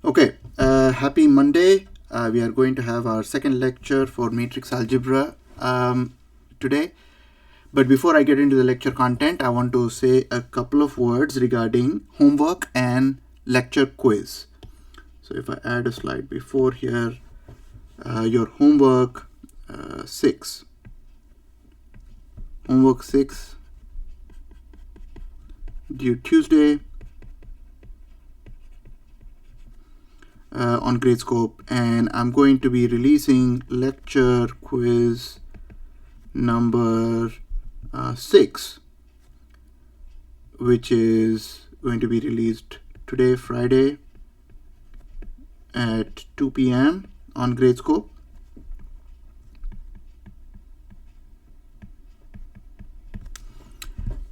Okay, happy Monday. We are going to have our second lecture for matrix algebra today. But before I get into the lecture content, I want to say a couple of words regarding homework and lecture quiz. So if I add a slide before here, your homework 6. Homework 6 due Tuesday on Gradescope, and I'm going to be releasing lecture quiz number 6, which is going to be released today, Friday, at 2 p.m. on Gradescope.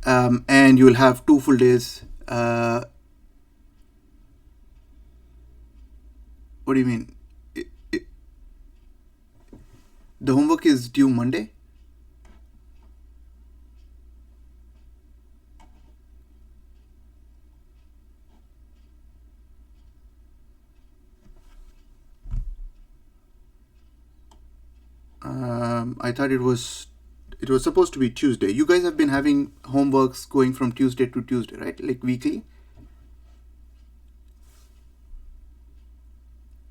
And you will have 2 full days. What do you mean? The homework is due Monday? I thought it was supposed to be Tuesday. You guys have been having homeworks going from Tuesday to Tuesday, right? Like weekly?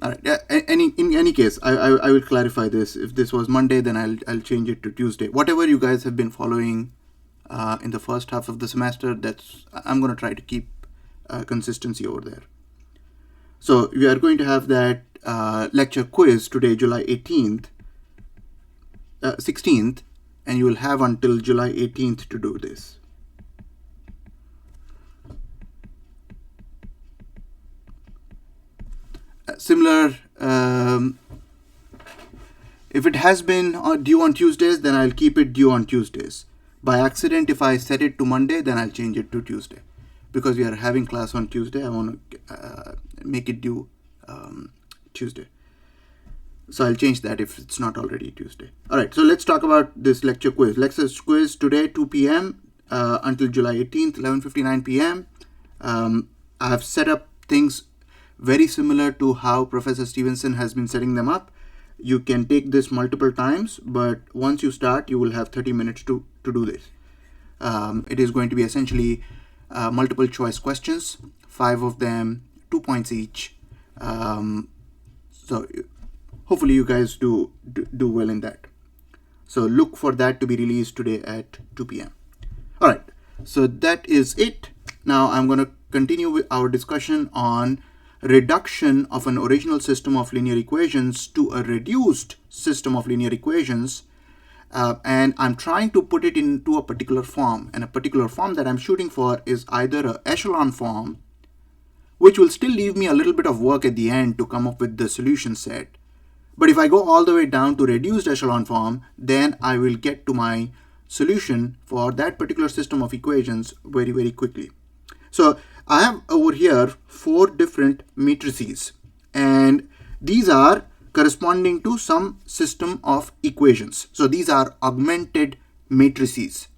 All right. In any case, I will clarify this. If this was Monday, then I'll change it to Tuesday. Whatever you guys have been following in the first half of the semester, I'm going to try to keep consistency over there. So we are going to have that lecture quiz today, July 16th, and you will have until July 18th to do this. Similar, if it has been due on Tuesdays, then I'll keep it due on Tuesdays. By accident, if I set it to Monday, then I'll change it to Tuesday. Because we are having class on Tuesday, I want to make it due Tuesday. So I'll change that if it's not already Tuesday. All right, so let's talk about this lecture quiz. Lecture quiz today, 2 p.m. Until July 18th, 11:59 p.m. I have set up things very similar to how Professor Stevenson has been setting them up. You can take this multiple times, but once you start, you will have 30 minutes to do this. It is going to be essentially multiple choice questions, 5 of them, 2 points each. So hopefully you guys do well in that. So look for that to be released today at 2 p.m. All right, so that is it. Now I'm going to continue with our discussion on reduction of an original system of linear equations to a reduced system of linear equations. And I'm trying to put it into a particular form. And a particular form that I'm shooting for is either an echelon form, which will still leave me a little bit of work at the end to come up with the solution set. But if I go all the way down to reduced echelon form, then I will get to my solution for that particular system of equations very, very quickly. So I have over here 4 different matrices, and these are corresponding to some system of equations. So these are augmented matrices.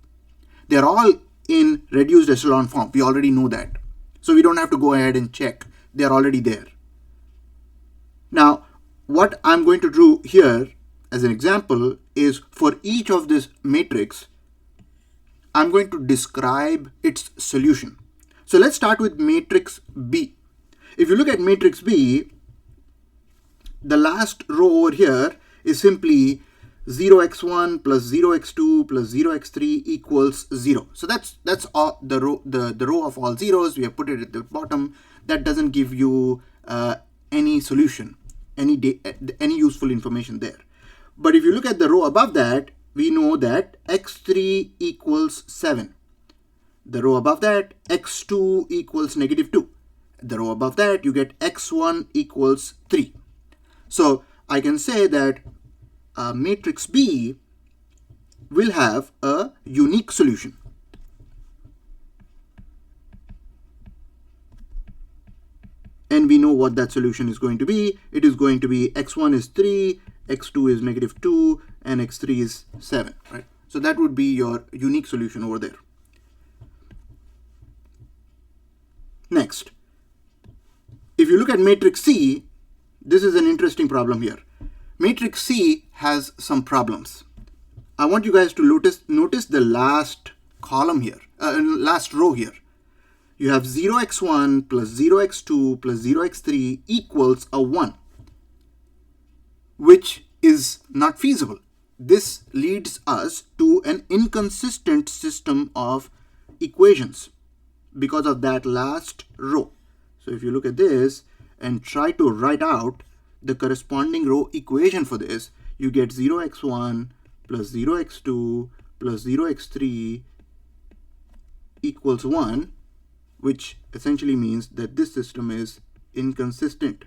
They're all in reduced echelon form. We already know that. So we don't have to go ahead and check. They're already there. Now, what I'm going to do here as an example is for each of this matrix, I'm going to describe its solution. So let's start with matrix B. If you look at matrix B, the last row over here is simply 0x1 plus 0x2 plus 0x3 equals 0. So that's all the row of all zeros. We have put it at the bottom. That doesn't give you any solution, any useful information there. But if you look at the row above that, we know that x3 equals 7. The row above that, x2 equals -2. The row above that, you get x1 equals 3. So I can say that matrix B will have a unique solution. And we know what that solution is going to be. It is going to be x1 is 3, x2 is -2, and x3 is 7, right? So that would be your unique solution over there. Next, if you look at matrix C, this is an interesting problem here. Matrix C has some problems. I want you guys to notice the last column here, last row here. You have 0x1 plus 0x2 plus 0x3 equals a 1, which is not feasible. This leads us to an inconsistent system of equations because of that last row. So if you look at this and try to write out the corresponding row equation for this, you get 0x1 plus 0x2 plus 0x3 equals 1, which essentially means that this system is inconsistent.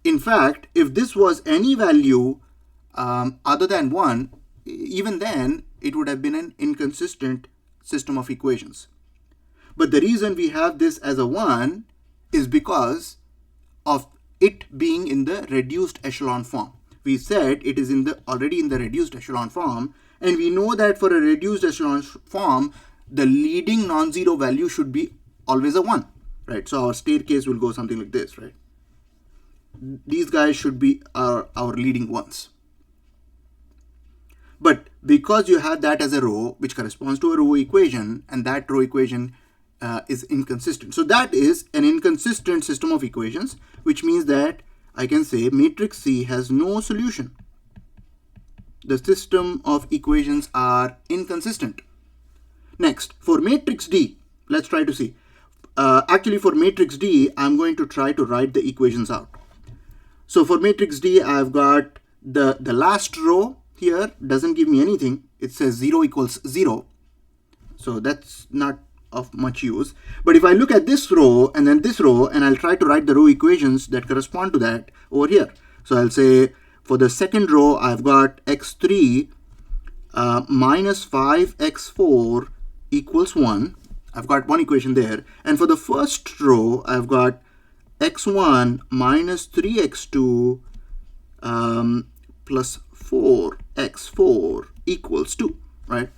In fact, if this was any value other than 1, even then it would have been an inconsistent system of equations. But the reason we have this as a 1 is because of it being in the reduced echelon form. We said it is already in the reduced echelon form, and we know that for a reduced echelon form, the leading non-zero value should be always a 1, right? So our staircase will go something like this, right? These guys should be our leading ones. But because you have that as a row, which corresponds to a row equation, and that row equation is inconsistent. So that is an inconsistent system of equations, which means that I can say matrix C has no solution. The system of equations are inconsistent. Next, for matrix D, let's try to see. Actually, for matrix D, I'm going to try to write the equations out. So for matrix D, I've got the last row here doesn't give me anything. It says 0 equals 0. So that's not of much use. But if I look at this row and then this row, and I'll try to write the row equations that correspond to that over here. So I'll say for the second row, I've got x3 minus 5x4 equals 1. I've got one equation there. And for the first row, I've got x1 minus 3x2 plus 4x4 equals 2, right?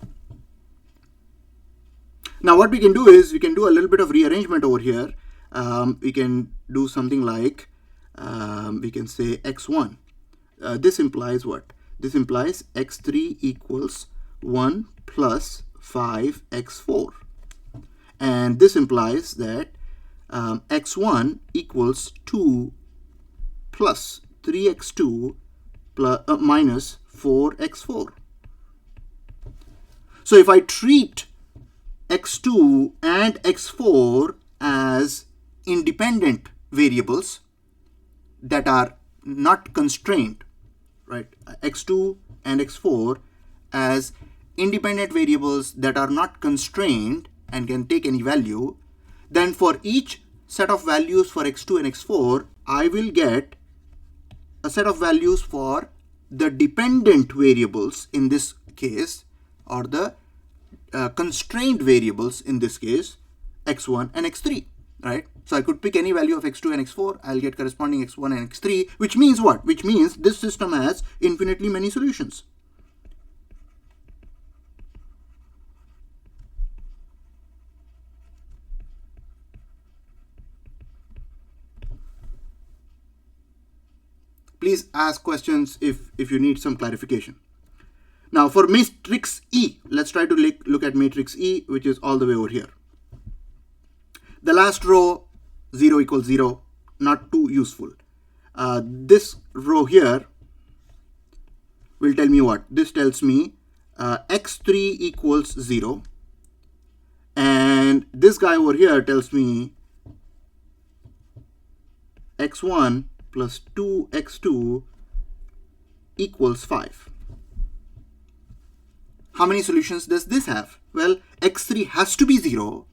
Now what we can do is we can do a little bit of rearrangement over here. We can do something like, we can say x1. This implies what? This implies x3 equals 1 plus 5x4. And this implies that x1 equals 2 plus 3x2 plus, minus 4x4. So if I treat x2 and x4 as independent variables that are not constrained, right? x2 and x4 as independent variables that are not constrained and can take any value, then for each set of values for x2 and x4, I will get a set of values for the dependent variables in this case, or the constrained variables in this case, x1 and x3, right? So I could pick any value of x2 and x4, I'll get corresponding x1 and x3, which means what? Which means this system has infinitely many solutions. Please ask questions if you need some clarification. Now for matrix E, let's try to look at matrix E, which is all the way over here. The last row, 0 equals 0, not too useful. This row here will tell me what? This tells me x3 equals 0. And this guy over here tells me x1 plus 2x2 equals 5. How many solutions does this have? Well, x3 has to be 0.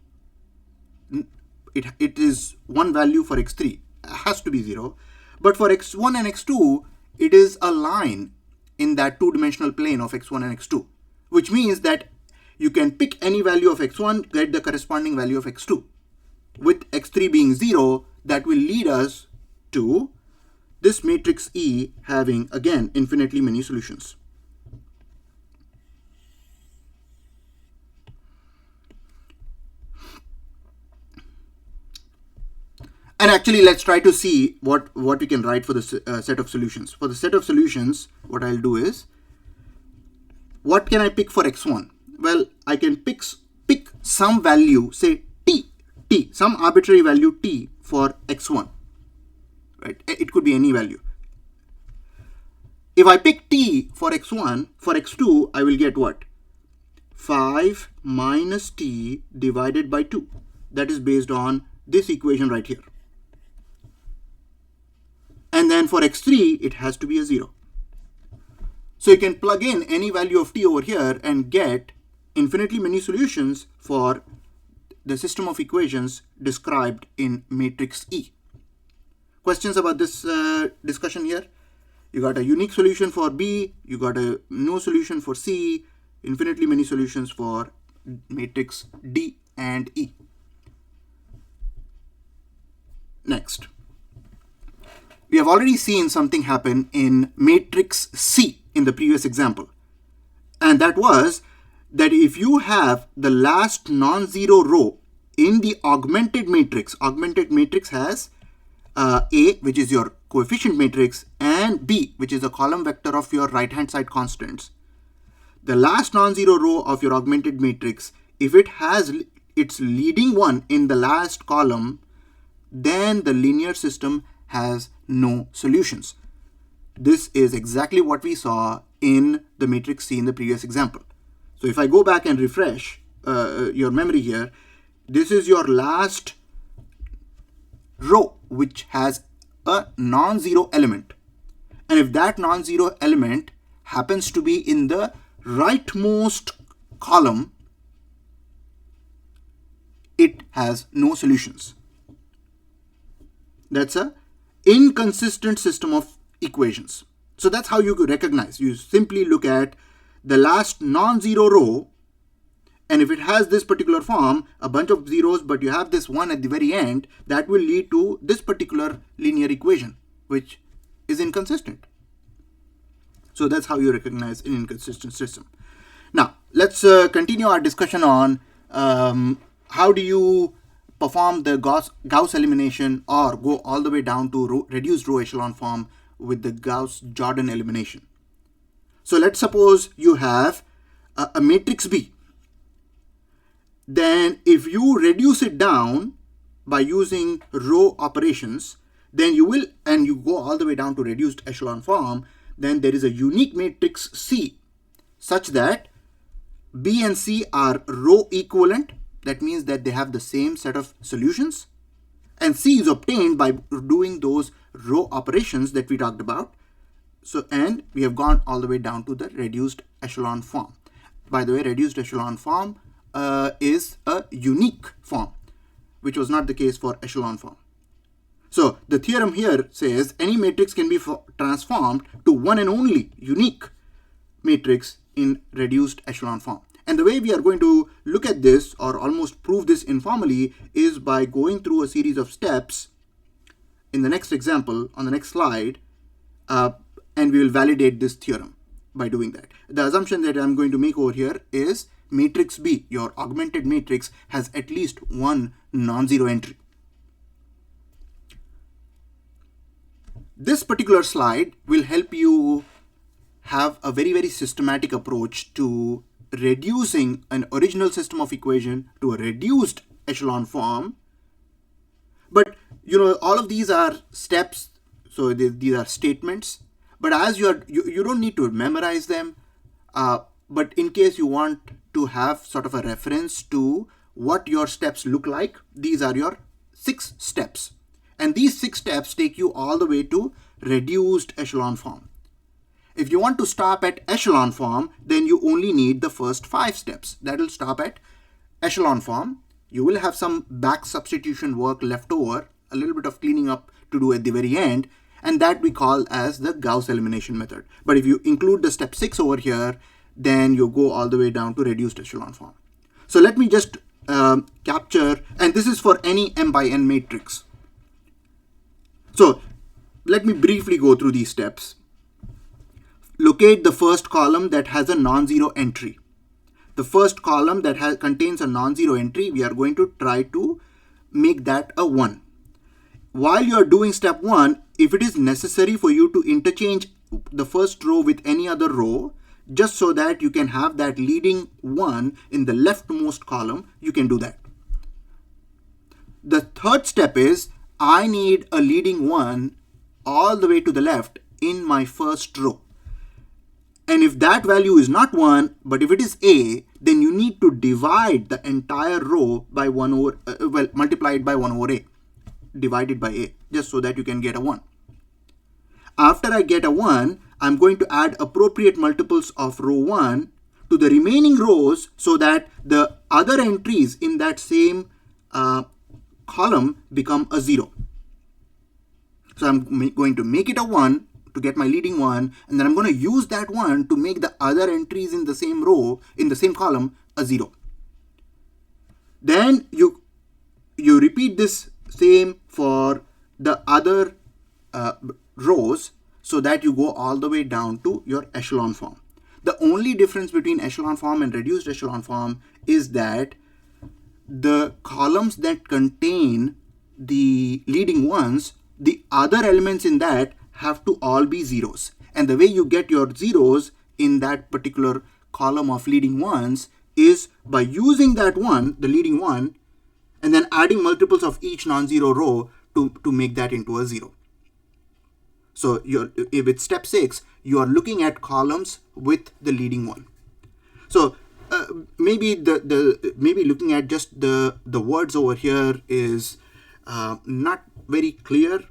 It is one value for x3, has to be 0. But for x1 and x2, it is a line in that two-dimensional plane of x1 and x2, which means that you can pick any value of x1, get the corresponding value of x2. With x3 being 0, that will lead us to this matrix E having, again, infinitely many solutions. And actually, let's try to see what we can write for the set of solutions. For the set of solutions, what I'll do is, what can I pick for x1? Well, I can pick some value, say t, some arbitrary value t for x1, right? It could be any value. If I pick t for x1, for x2, I will get what? 5 minus t divided by 2. That is based on this equation right here. And then for x3, it has to be a 0. So you can plug in any value of t over here and get infinitely many solutions for the system of equations described in matrix E. Questions about this discussion here? You got a unique solution for B, you got a no solution for C, infinitely many solutions for matrix D and E. Next. We have already seen something happen in matrix C in the previous example. And that was that if you have the last non-zero row in the augmented matrix has A, which is your coefficient matrix, and B, which is the column vector of your right-hand side constants. The last non-zero row of your augmented matrix, if it has its leading one in the last column, then the linear system has no solutions. This is exactly what we saw in the matrix C in the previous example. So if I go back and refresh your memory here, this is your last row which has a non-zero element. And if that non-zero element happens to be in the rightmost column, it has no solutions. That's a inconsistent system of equations. So that's how you could recognize. You simply look at the last non-zero row, and if it has this particular form, a bunch of zeros, but you have this one at the very end, that will lead to this particular linear equation, which is inconsistent. So that's how you recognize an inconsistent system. Now, let's continue our discussion on how do you perform the Gauss elimination or go all the way down to reduced row echelon form with the Gauss-Jordan elimination. So let's suppose you have a matrix B. Then if you reduce it down by using row operations, then you will, and you go all the way down to reduced echelon form, then there is a unique matrix C such that B and C are row equivalent. That means that they have the same set of solutions. And C is obtained by doing those row operations that we talked about. So, and we have gone all the way down to the reduced echelon form. By the way, reduced echelon form is a unique form, which was not the case for echelon form. So the theorem here says any matrix can be transformed to one and only unique matrix in reduced echelon form. And the way we are going to look at this, or almost prove this informally, is by going through a series of steps in the next example on the next slide, and we will validate this theorem by doing that. The assumption that I'm going to make over here is matrix B, your augmented matrix, has at least one non-zero entry. This particular slide will help you have a very, very systematic approach to reducing an original system of equation to a reduced echelon form. But you know, all of these are steps, so these are statements. But as you don't need to memorize them, but in case you want to have sort of a reference to what your steps look like, these are your 6 steps. And these 6 steps take you all the way to reduced echelon form. If you want to stop at echelon form, then you only need the first 5 steps. That will stop at echelon form. You will have some back substitution work left over, a little bit of cleaning up to do at the very end, and that we call as the Gauss elimination method. But if you include the step 6 over here, then you go all the way down to reduced echelon form. So let me just capture, and this is for any m by n matrix. So let me briefly go through these steps. Locate the first column that has a non-zero entry. The first column that contains a non-zero entry, we are going to try to make that a 1. while you are doing step 1, if it is necessary for you to interchange the first row with any other row, just so that you can have that leading 1 in the leftmost column, you can do that. The third step is I need a leading 1 all the way to the left in my first row. And if that value is not 1, but if it is a, then you need to divide the entire row by 1 over, multiply it by 1 over a, divided by a, just so that you can get a 1. After I get a 1, I'm going to add appropriate multiples of row 1 to the remaining rows so that the other entries in that same column become a 0. So I'm going to make it a 1 to get my leading 1, and then I'm going to use that 1 to make the other entries in the same row, in the same column, a 0. Then you repeat this same for the other rows so that you go all the way down to your echelon form. The only difference between echelon form and reduced echelon form is that the columns that contain the leading ones, the other elements in that have to all be zeros. And the way you get your zeros in that particular column of leading ones is by using that 1, the leading 1, and then adding multiples of each non-zero row to make that into a 0. So with step 6, you are looking at columns with the leading 1. So maybe maybe looking at just the words over here is not very clear.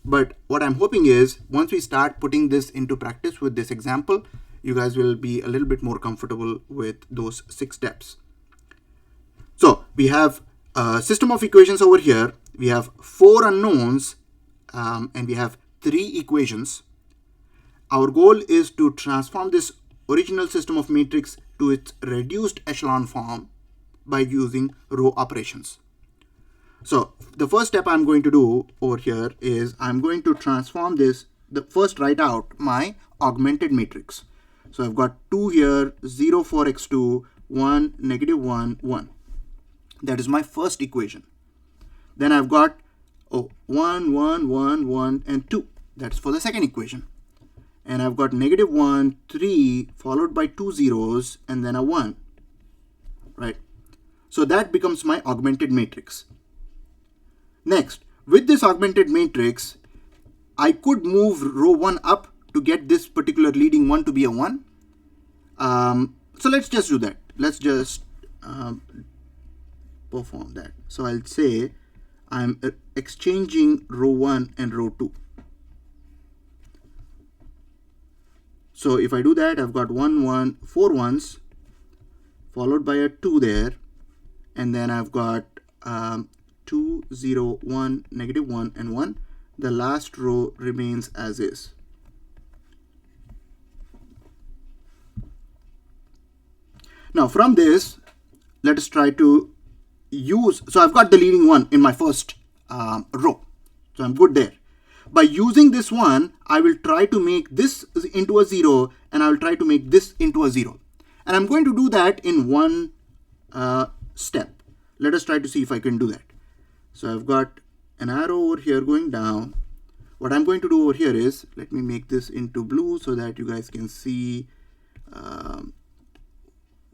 But what I'm hoping is once we start putting this into practice with this example, you guys will be a little bit more comfortable with those 6 steps. So we have a system of equations over here. We have 4 unknowns and we have 3 equations. Our goal is to transform this original system of matrix to its reduced echelon form by using row operations. So the first step I'm going to do over here is I'm going to transform this, first write out my augmented matrix. So I've got 2 here, 0 for x2, 1, -1, 1. That is my first equation. Then I've got 1, 1, 1, 1, and 2. That's for the second equation. And I've got -1, 3, followed by 2 zeros, and then a 1. Right? So that becomes my augmented matrix. Next, with this augmented matrix, I could move row 1 up to get this particular leading 1 to be a 1. So let's just do that. Let's just perform that. So I'll say I'm exchanging row 1 and row 2. So if I do that, I've got 1, 1, 4 ones, followed by a 2 there, and then I've got 2, 0, 1, -1, and 1. The last row remains as is. Now from this, let us try to use, so I've got the leading 1 in my first row. So I'm good there. By using this 1, I will try to make this into a 0, and I will try to make this into a 0. And I'm going to do that in one step. Let us try to see if I can do that. So I've got an arrow over here going down. What I'm going to do over here is, let me make this into blue so that you guys can see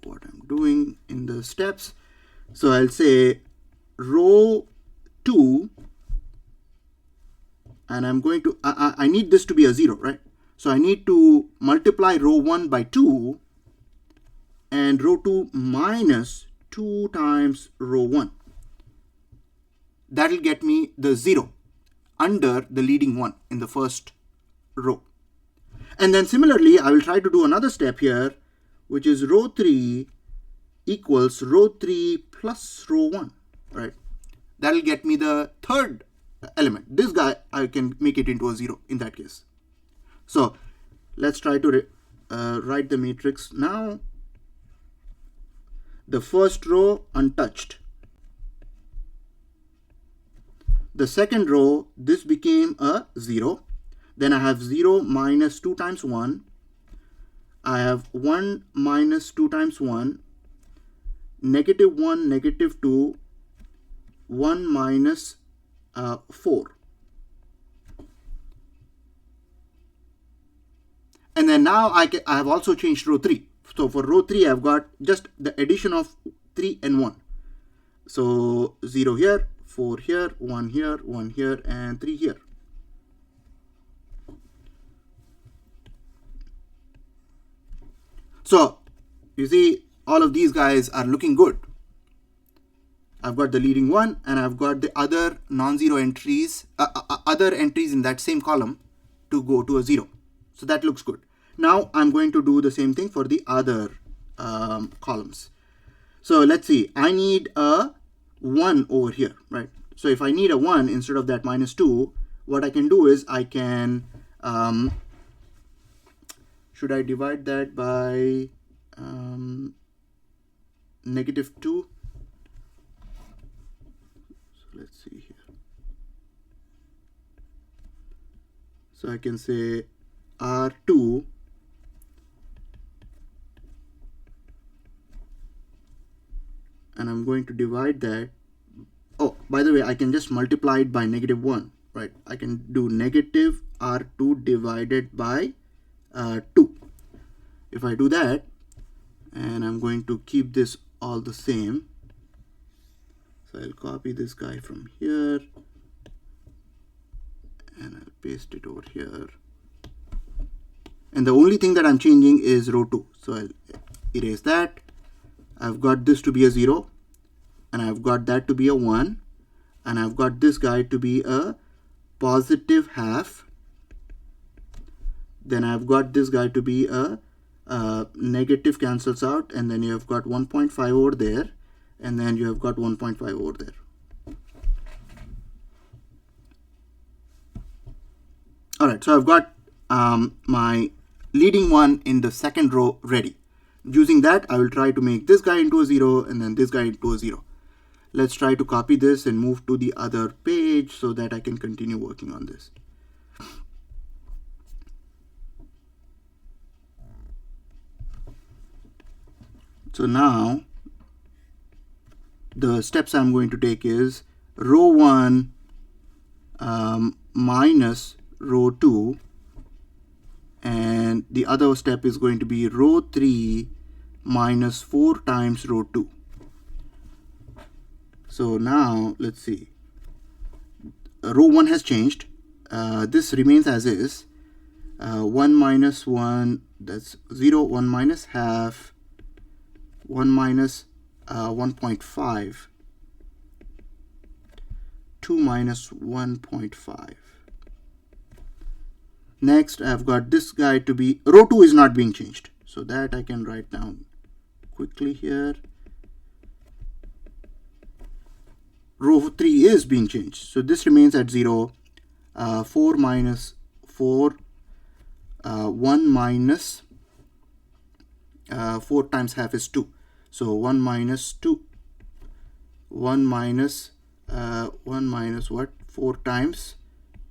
what I'm doing in the steps. So I'll say row 2, and I'm going to, I need this to be a 0, right? So I need to multiply row 1 by 2 and row 2 minus 2 times row 1. That'll get me the 0 under the leading 1 in the first row. And then similarly, I will try to do another step here, which is row 3 equals row 3 plus row 1, right? That'll get me the third element. This guy, I can make it into a 0 in that case. So let's try to write the matrix now. The first row untouched. The second row, this became a 0. Then I have 0 minus 2 times 1. I have 1 minus 2 times 1. -1, -2, 1 minus 4. And then now I have also changed row 3. So for row 3, I've got just the addition of 3 and 1. So 0 here, 4 here, 1 here, 1 here, and 3 here. So you see, all of these guys are looking good. I've got the leading one, and I've got the other non-zero entries, other entries in that same column to go to a 0. So that looks good. Now I'm going to do the same thing for the other columns. So let's see, I need a 1 over here, right? So if I need a 1 instead of that -2, what I can do is I can, should I divide that by -2? Let's see here. So I can say R2 and I'm going to divide that. Oh, by the way, I can just multiply it by -1, right? I can do negative R2 divided by 2. If I do that, and I'm going to keep this all the same. So I'll copy this guy from here and I'll paste it over here. And the only thing that I'm changing is row 2. So I'll erase that. I've got this to be a 0, and I've got that to be a 1, and I've got this guy to be a positive half. Then I've got this guy to be a negative cancels out, and then you have got 1.5 over there, and then you have got 1.5 over there. All right, so I've got my leading one in the second row ready. Using that, I will try to make this guy into a 0 and then this guy into a 0. Let's try to copy this and move to the other page so that I can continue working on this. So now the steps I'm going to take is row 1 minus row 2, and the other step is going to be row 3 minus 4 times row 2. So now let's see, row 1 has changed. This remains as is. 1 minus 1, that's 0, 1 minus half, 1 minus 1.5, 2 minus 1.5. Next, I've got this guy to be, row 2 is not being changed, so that I can write down quickly here. Row 3 is being changed, so this remains at 0. 4 minus 4, 1 minus 4 times half is 2. So 1 minus 2, 1 minus what? 4 times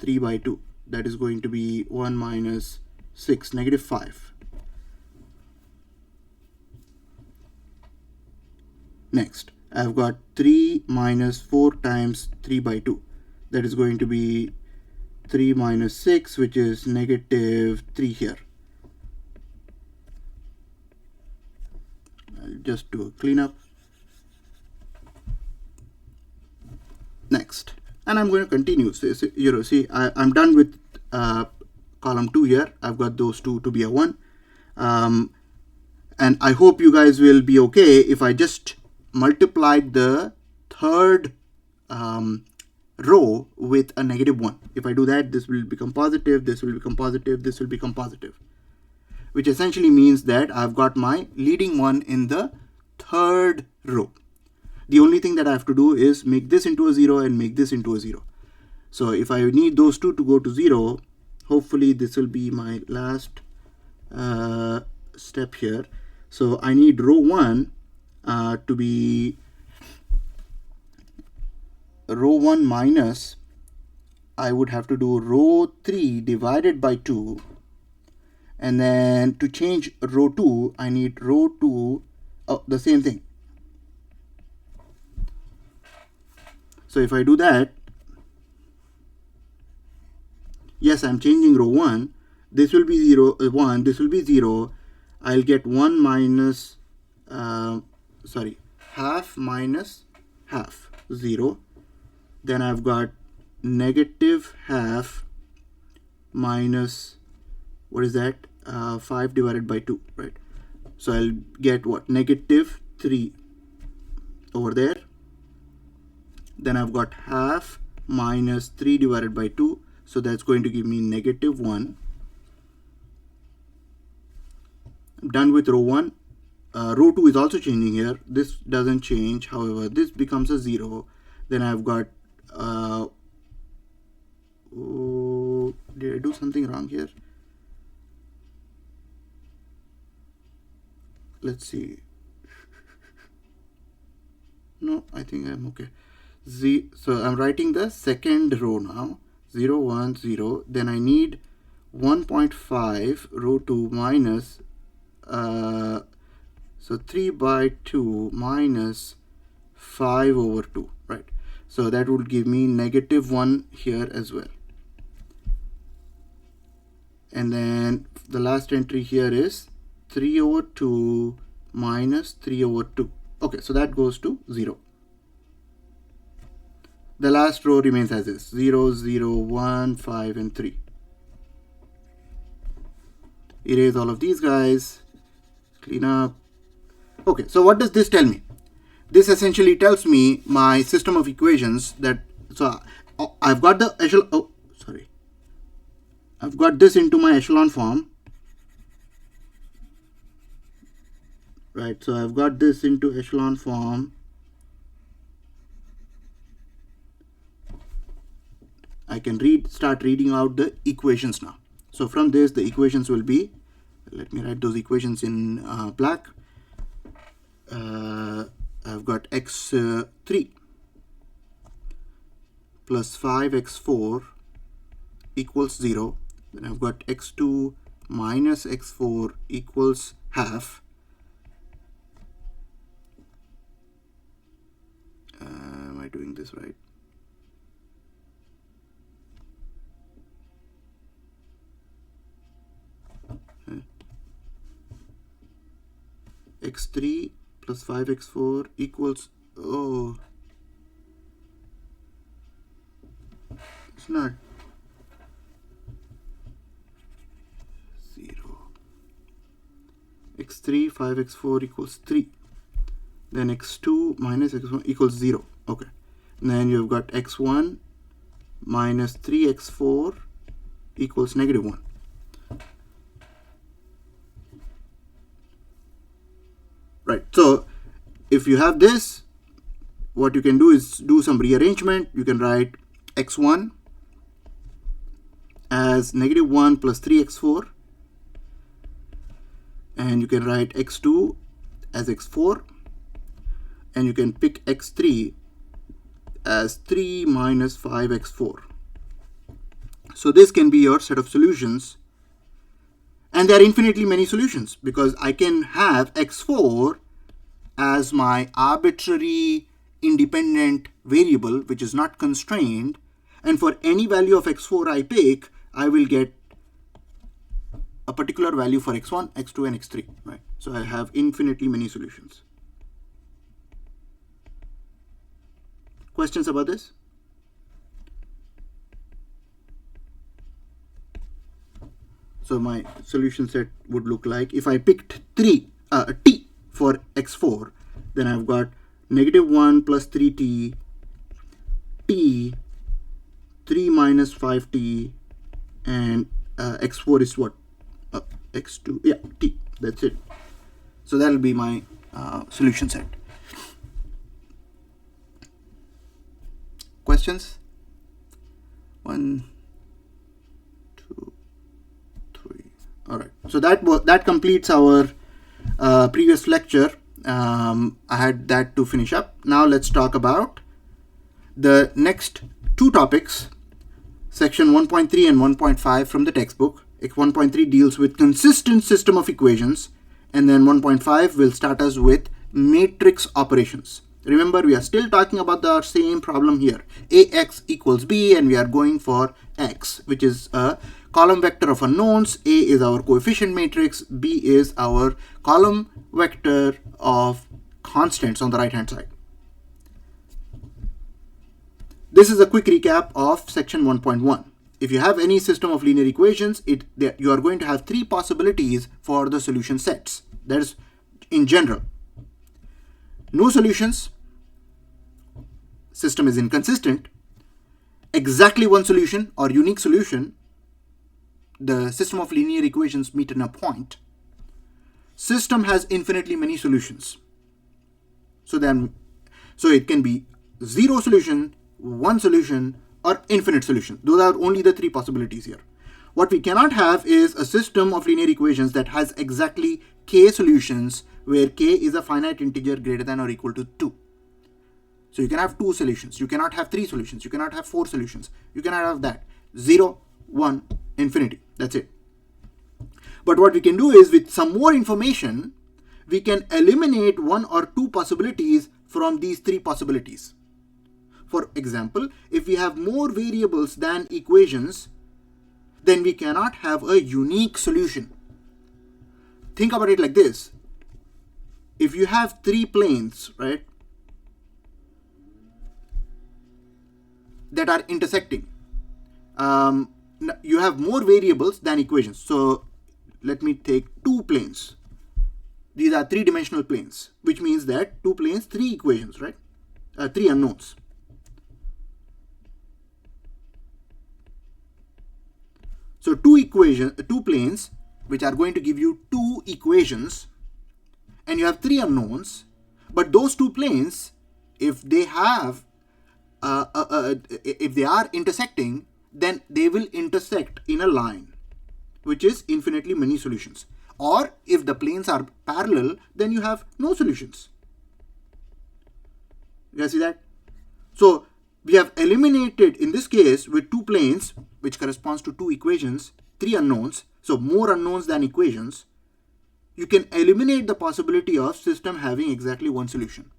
3 by 2. That is going to be 1 minus 6, negative 5. Next, I've got 3 minus 4 times 3 by 2. That is going to be 3 minus 6, which is negative 3 here. I'll just do a cleanup. Next, and I'm going to continue. So, you know, see, I'm done with column 2 here. I've got those two to be a 1. And I hope you guys will be okay if I just multiplied the third row with a -1. If I do that, this will become positive, this will become positive, this will become positive, which essentially means that I've got my leading one in the third row. The only thing that I have to do is make this into a 0 and make this into a 0. So if I need those two to go to 0, hopefully this will be my last step here. So I need row 1 to be row 1 minus, I would have to do row 3 divided by 2, and then to change row 2 I need row 2, the same thing. So if I do that, yes, I'm changing row 1, this will be 0, 1, this will be 0. I'll get 1 minus, half minus half, 0. Then I've got negative half minus, what is that? 5 divided by 2, right? So I'll get what? Negative 3 over there. Then I've got half minus 3 divided by 2. So that's going to give me negative 1. I'm done with row 1. Row 2 is also changing here. This doesn't change. However, this becomes a 0. Then I've got, oh, did I do something wrong here? Let's see. No, I think I'm okay. So I'm writing the second row now. 0, 1, 0. Then I need 1.5 row 2 minus, so 3 by 2 minus 5 over 2, right? So that would give me negative 1 here as well. And then the last entry here is 3 over 2 minus 3 over 2. Okay, so that goes to 0. The last row remains as is, 0, 0, 1, 5, and 3. Erase all of these guys, clean up. Okay, so what does this tell me? This essentially tells me my system of equations that, so I've got the echelon, I've got this into my echelon form, right? So I've got this into echelon form. I can start reading out the equations now. So from this, the equations will be, let me write those equations in black. I've got x3 plus 5x4 equals 0. Then I've got x2 minus x4 equals half. Am I doing this right? X3 plus 5x4 equals, oh, it's not 0. X3 5x4 equals 3. Then x2 minus x1 equals 0. Okay. And then you've got x1 minus 3x4 equals negative 1. Right. So if you have this, what you can do is do some rearrangement. You can write x1 as negative 1 plus 3x4. And you can write x2 as x4. And you can pick x3 as 3 minus 5x4. So this can be your set of solutions. And there are infinitely many solutions because I can have x4 as my arbitrary independent variable, which is not constrained. And for any value of x4 I pick, I will get a particular value for x1, x2, and x3. Right? So I have infinitely many solutions. Questions about this? So my solution set would look like, if I picked t for x4, then I've got negative 1 plus 3t, t, 3 minus 5t, and x4 is what? X2, yeah, t, that's it. So that'll be my solution set. Questions? 1, 2, 3. All right. So that completes our previous lecture. I had that to finish up. Now let's talk about the next two topics, section 1.3 and 1.5 from the textbook. 1.3 deals with consistent system of equations, and then 1.5 will start us with matrix operations. Remember, we are still talking about the same problem here. Ax equals b, and we are going for x, which is a column vector of unknowns. A is our coefficient matrix, b is our column vector of constants on the right hand side. This is a quick recap of section 1.1. If you have any system of linear equations, you are going to have three possibilities for the solution sets. That is in general. No solutions, system is inconsistent. Exactly one solution or unique solution, the system of linear equations meet in a point. System has infinitely many solutions. So it can be zero solution, one solution, or infinite solution. Those are only the three possibilities here. What we cannot have is a system of linear equations that has exactly k solutions, where k is a finite integer greater than or equal to 2. So you can have two solutions. You cannot have three solutions. You cannot have four solutions. You cannot have that. 0, 1, infinity. That's it. But what we can do is, with some more information, we can eliminate one or two possibilities from these three possibilities. For example, if we have more variables than equations, then we cannot have a unique solution. Think about it like this. If you have three planes, right, that are intersecting, you have more variables than equations. So let me take two planes. These are three-dimensional planes, which means that two planes, three equations, right? Three unknowns. So two planes, which are going to give you two equations, and you have three unknowns. But those two planes, if they have, if they are intersecting, then they will intersect in a line, which is infinitely many solutions. Or if the planes are parallel, then you have no solutions. You guys see that? So we have eliminated, in this case, with two planes, which corresponds to two equations, three unknowns, so more unknowns than equations, you can eliminate the possibility of system having exactly one solution,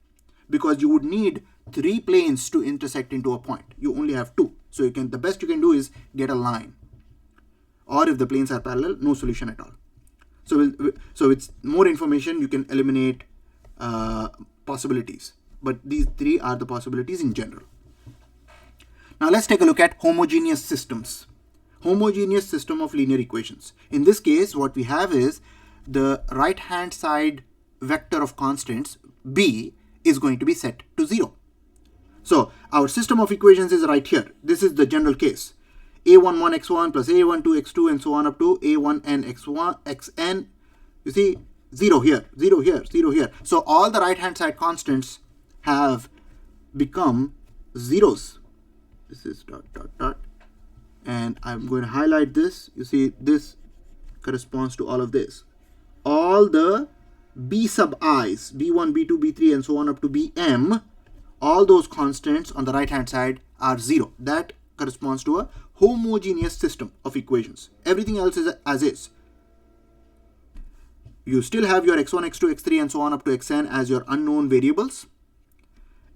because you would need three planes to intersect into a point. You only have two. So the best you can do is get a line. Or if the planes are parallel, no solution at all. So with more information, you can eliminate possibilities. But these three are the possibilities in general. Now let's take a look at homogeneous systems. Homogeneous system of linear equations. In this case, what we have is the right-hand side vector of constants, b, is going to be set to 0. So our system of equations is right here. This is the general case. a11 x1 plus a12 x2 and so on up to a1n x1 xn. You see, 0 here, 0 here, 0 here. So all the right-hand side constants have become zeros. This is ... And I'm going to highlight this. You see, this corresponds to all of this. All the b sub i's, b1, b2, b3, and so on up to bm, all those constants on the right-hand side are 0. That corresponds to a homogeneous system of equations. Everything else is as is. You still have your x1, x2, x3, and so on up to xn as your unknown variables.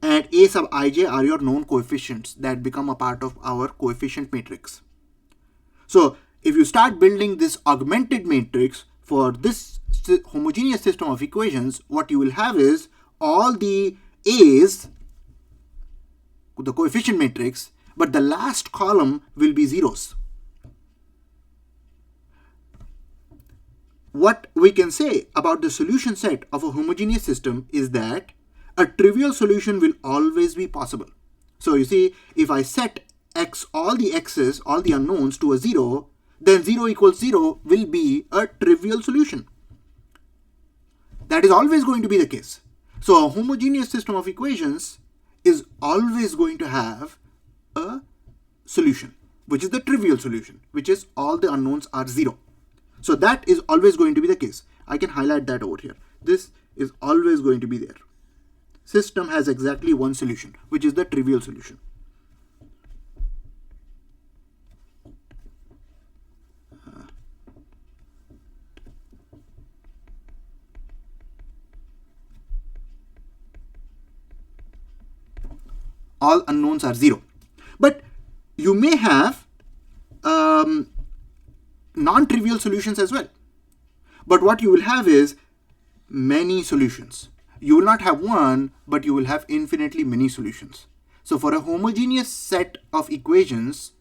And a sub ij are your known coefficients that become a part of our coefficient matrix. So if you start building this augmented matrix for this homogeneous system of equations, what you will have is all the a's, the coefficient matrix, but the last column will be zeros. What we can say about the solution set of a homogeneous system is that a trivial solution will always be possible. So you see, if I set all the x's, all the unknowns to a 0, then 0 equals 0 will be a trivial solution. That is always going to be the case. So a homogeneous system of equations is always going to have a solution, which is the trivial solution, which is all the unknowns are 0. So that is always going to be the case. I can highlight that over here. This is always going to be there. System has exactly one solution, which is the trivial solution. all unknowns are 0. But you may have non-trivial solutions as well. But what you will have is many solutions. You will not have one, but you will have infinitely many solutions. So for a homogeneous set of equations,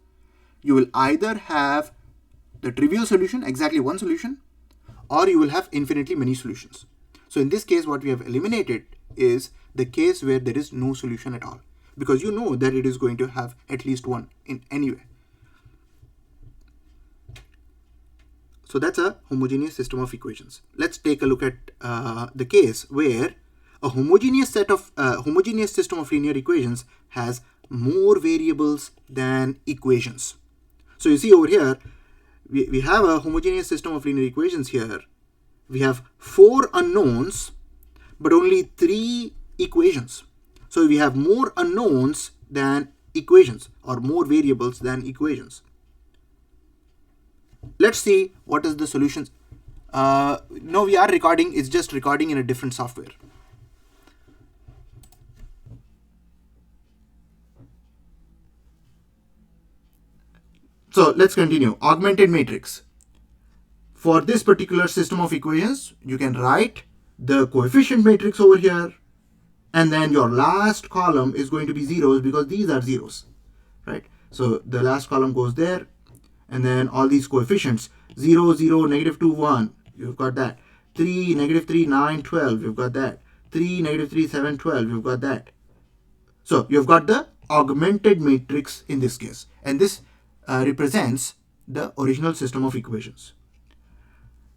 you will either have the trivial solution, exactly one solution, or you will have infinitely many solutions. So in this case, what we have eliminated is the case where there is no solution at all, because you know that it is going to have at least one in any way. So that's a homogeneous system of equations. Let's take a look at the case where a homogeneous system of linear equations has more variables than equations. So you see over here, we have a homogeneous system of linear equations here. We have 4 unknowns, but only 3 equations. So we have more unknowns than equations, or more variables than equations. Let's see what is the solutions. No, we are recording. It's just recording in a different software. So let's continue. Augmented matrix. For this particular system of equations, you can write the coefficient matrix over here, and then your last column is going to be zeros because these are zeros, right? So the last column goes there, and then all these coefficients, 0, 0, -2, 1, you've got that. 3, -3, 9, 12, you've got that. 3, -3, 7, 12, you've got that. So you've got the augmented matrix in this case, and this represents the original system of equations.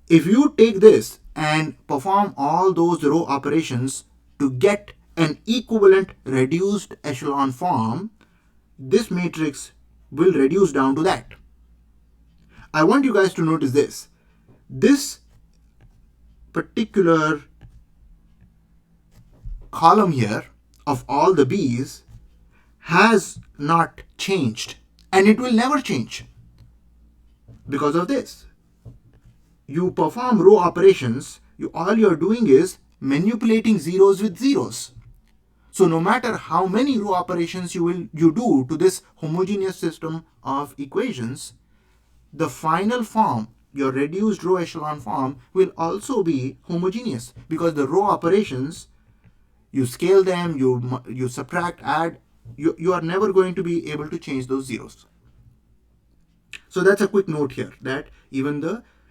If you take this and perform all those row operations to get an equivalent reduced echelon form, this matrix will reduce down to that. I want you guys to notice this. This particular column here of all the B's has not changed, and it will never change because of this. You perform row operations, all you're doing is manipulating zeros with zeros. So no matter how many row operations you do to this homogeneous system of equations, the final form, your reduced row echelon form, will also be homogeneous, because the row operations, you scale them, you subtract, add, you are never going to be able to change those zeros. So that's a quick note here, that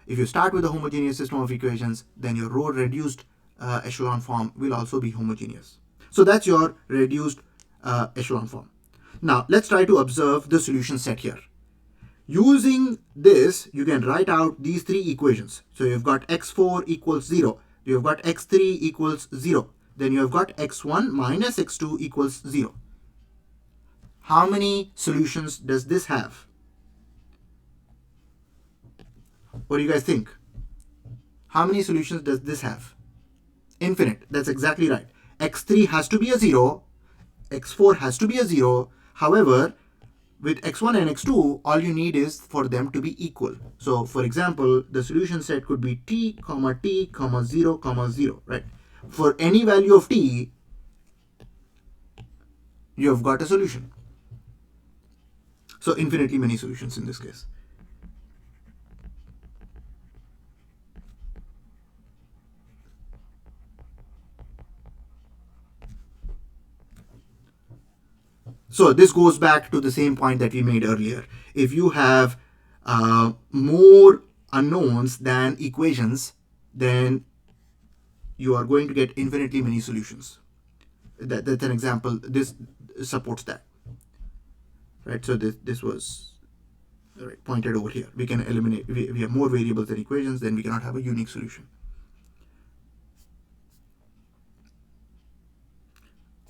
if you start with a homogeneous system of equations, then your row reduced echelon form will also be homogeneous. So that's your reduced echelon form. Now let's try to observe the solution set here. Using this, you can write out these 3 equations. So you've got x4 equals 0, you've got x3 equals 0, then you have got x1 minus x2 equals 0. How many solutions does this have? What do you guys think? How many solutions does this have? Infinite. That's exactly right. x3 has to be a 0, x4 has to be a 0. However, with x1 and x2, all you need is for them to be equal. So for example, the solution set could be t, 0, 0, right? For any value of t, you have got a solution. So infinitely many solutions in this case. So this goes back to the same point that we made earlier. If you have more unknowns than equations, then you are going to get infinitely many solutions. That's an example. This supports that, right? So this was pointed over here. We can eliminate. We have more variables than equations, then we cannot have a unique solution.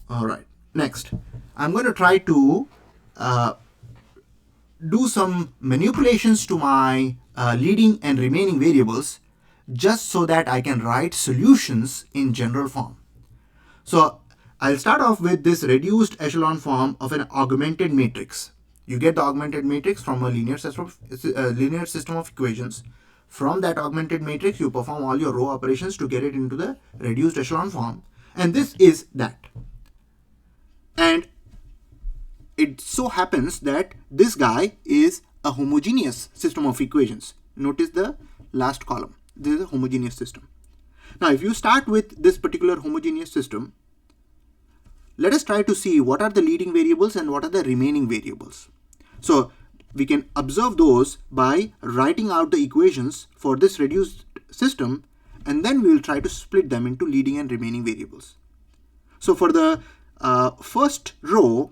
All right. Next, I'm going to try to do some manipulations to my leading and remaining variables, just so that I can write solutions in general form. So I'll start off with this reduced echelon form of an augmented matrix. You get the augmented matrix from a linear system of equations. From that augmented matrix, you perform all your row operations to get it into the reduced echelon form. And this is that. And it so happens that this guy is a homogeneous system of equations. Notice the last column. This is a homogeneous system. Now, if you start with this particular homogeneous system, let us try to see what are the leading variables and what are the remaining variables. So we can observe those by writing out the equations for this reduced system, and then we will try to split them into leading and remaining variables. So for the first row,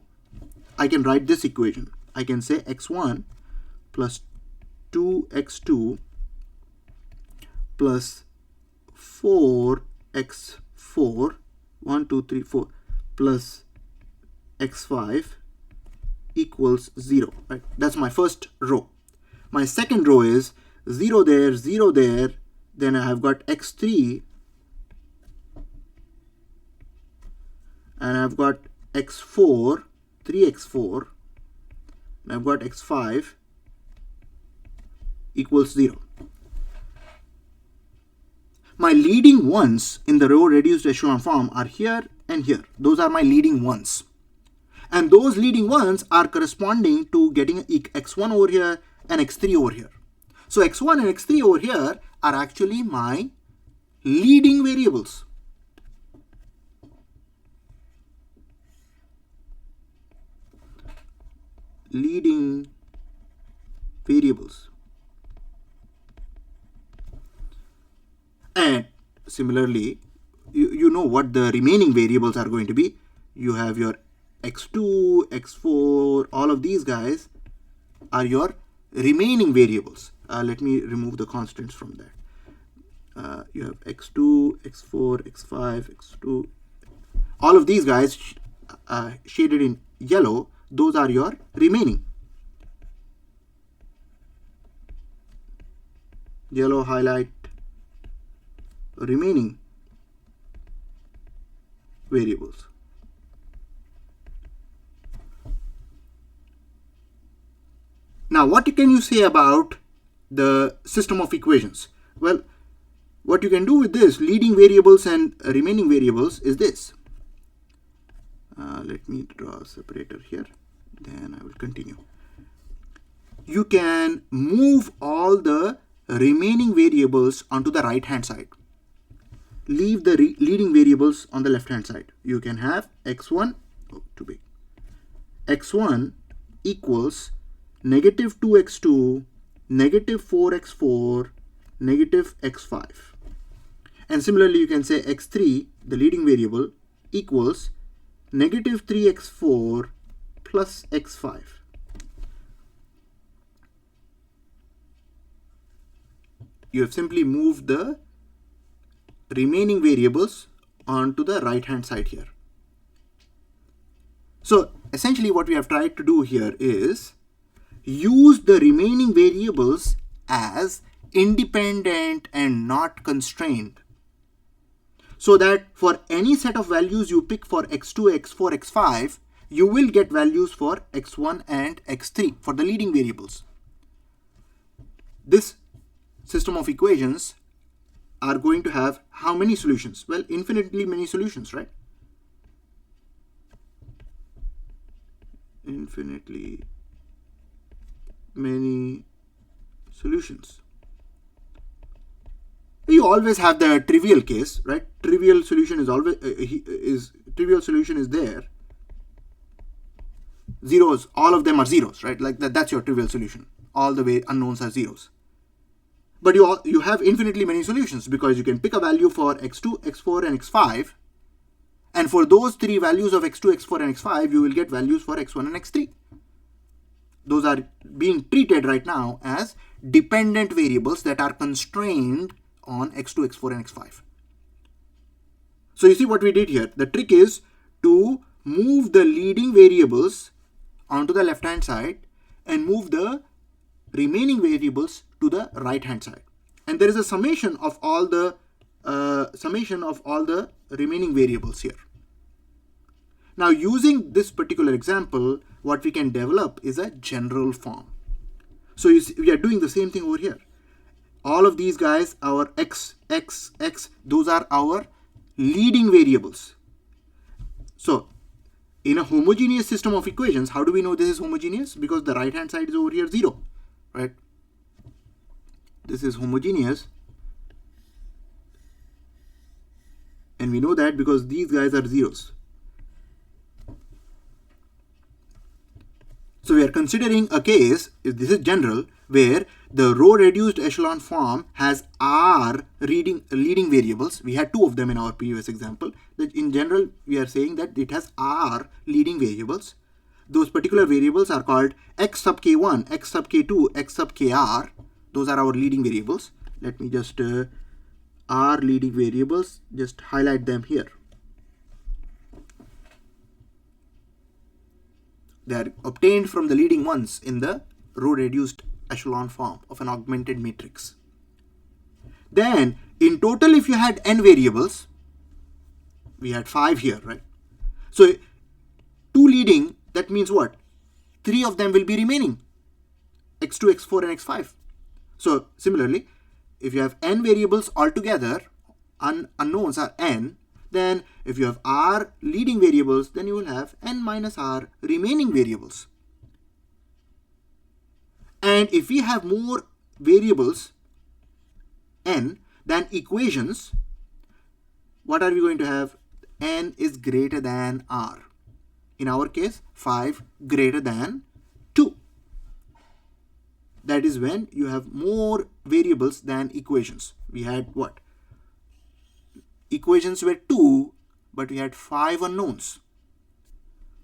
I can write this equation. I can say x1 plus 2x2 plus 4x4, 1, 2, 3, 4, plus x5 equals 0. Right? That's my first row. My second row is 0 there, 0 there. Then I have got x3, and I've got x4, 3x4, and I've got x5 equals 0. My leading ones in the row reduced echelon form are here and here. Those are my leading ones. And those leading ones are corresponding to getting x1 over here and x3 over here. So x1 and x3 over here are actually my leading variables. Leading variables. And similarly, you know what the remaining variables are going to be. You have your x2, x4, all of these guys are your remaining variables. Let me remove the constants from that. You have x2, x4, x5, x2. All of these guys shaded in yellow, those are your remaining. Yellow highlight remaining variables. Now, what can you say about the system of equations? Well, what you can do with this leading variables and remaining variables is this. Let me draw a separator here, then I will continue. You can move all the remaining variables onto the right hand side. Leave the leading variables on the left hand side. You can have x1, too big, x1 equals negative 2x2, negative 4x4, negative x5. And similarly, you can say x3, the leading variable, equals negative 3x4 plus x5. You have simply moved the remaining variables onto the right hand side here. So essentially what we have tried to do here is use the remaining variables as independent and not constrained, so that for any set of values you pick for x2, x4, x5, you will get values for x1 and x3 for the leading variables. This system of equations are going to have how many solutions? Well, infinitely many solutions, right? Infinitely many solutions. You always have the trivial case, right? Trivial solution is always trivial solution is there. Zeros, all of them are zeros, right? Like that's your trivial solution. All the way unknowns are zeros. But you have infinitely many solutions because you can pick a value for x2, x4, and x5. And for those three values of x2, x4, and x5, you will get values for x1 and x3. Those are being treated right now as dependent variables that are constrained on x2, x4, and x5. So you see what we did here. The trick is to move the leading variables onto the left hand side and move the remaining variables to the right hand side. And there is a summation of all the remaining variables here. Now, using this particular example, what we can develop is a general form. So you see, we are doing the same thing over here. All of these guys, our x, those are our leading variables. So in a homogeneous system of equations, how do we know this is homogeneous? Because the right hand side is over here 0, right? This is homogeneous. And we know that because these guys are zeros. So we are considering a case, if this is general, where the row reduced echelon form has R leading variables. We had 2 of them in our previous example. That in general, we are saying that it has R leading variables. Those particular variables are called x sub k1, x sub k2, x sub kr. Those are our leading variables. Let me just R leading variables, just highlight them here. They are obtained from the leading ones in the row reduced echelon form of an augmented matrix. Then in total, if you had n variables, we had 5 here, right? So 2 leading, that means what? 3 of them will be remaining, x2, x4 and x5. So similarly, if you have n variables altogether, unknowns are n, then if you have R leading variables, then you will have n minus R remaining variables. And if we have more variables, n, than equations, what are we going to have? N is greater than R. In our case, 5 greater than 2. That is when you have more variables than equations. We had what? Equations were 2, but we had 5 unknowns.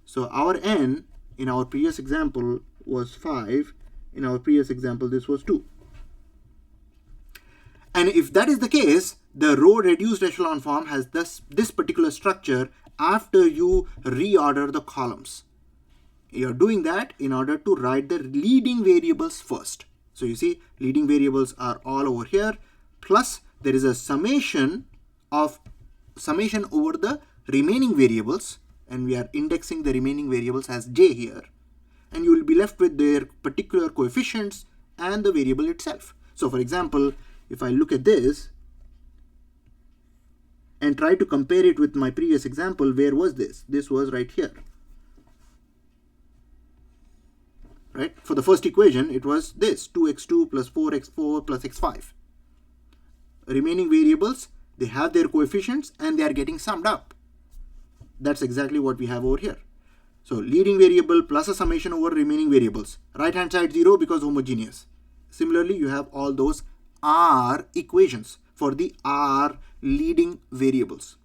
So our n in our previous example was 5. In our previous example, this was 2. And if that is the case, the row reduced echelon form has this particular structure after you reorder the columns. You're doing that in order to write the leading variables first. So you see, leading variables are all over here, plus there is a summation over the remaining variables, and we are indexing the remaining variables as j here, and you will be left with their particular coefficients and the variable itself. So for example, if I look at this and try to compare it with my previous example, where was this? This was right here. Right? For the first equation, it was this, 2x2 plus 4x4 plus x5. Remaining variables, they have their coefficients and they are getting summed up. That's exactly what we have over here. So leading variable plus a summation over remaining variables. Right hand side 0 because homogeneous. Similarly, you have all those R equations for the R leading variables.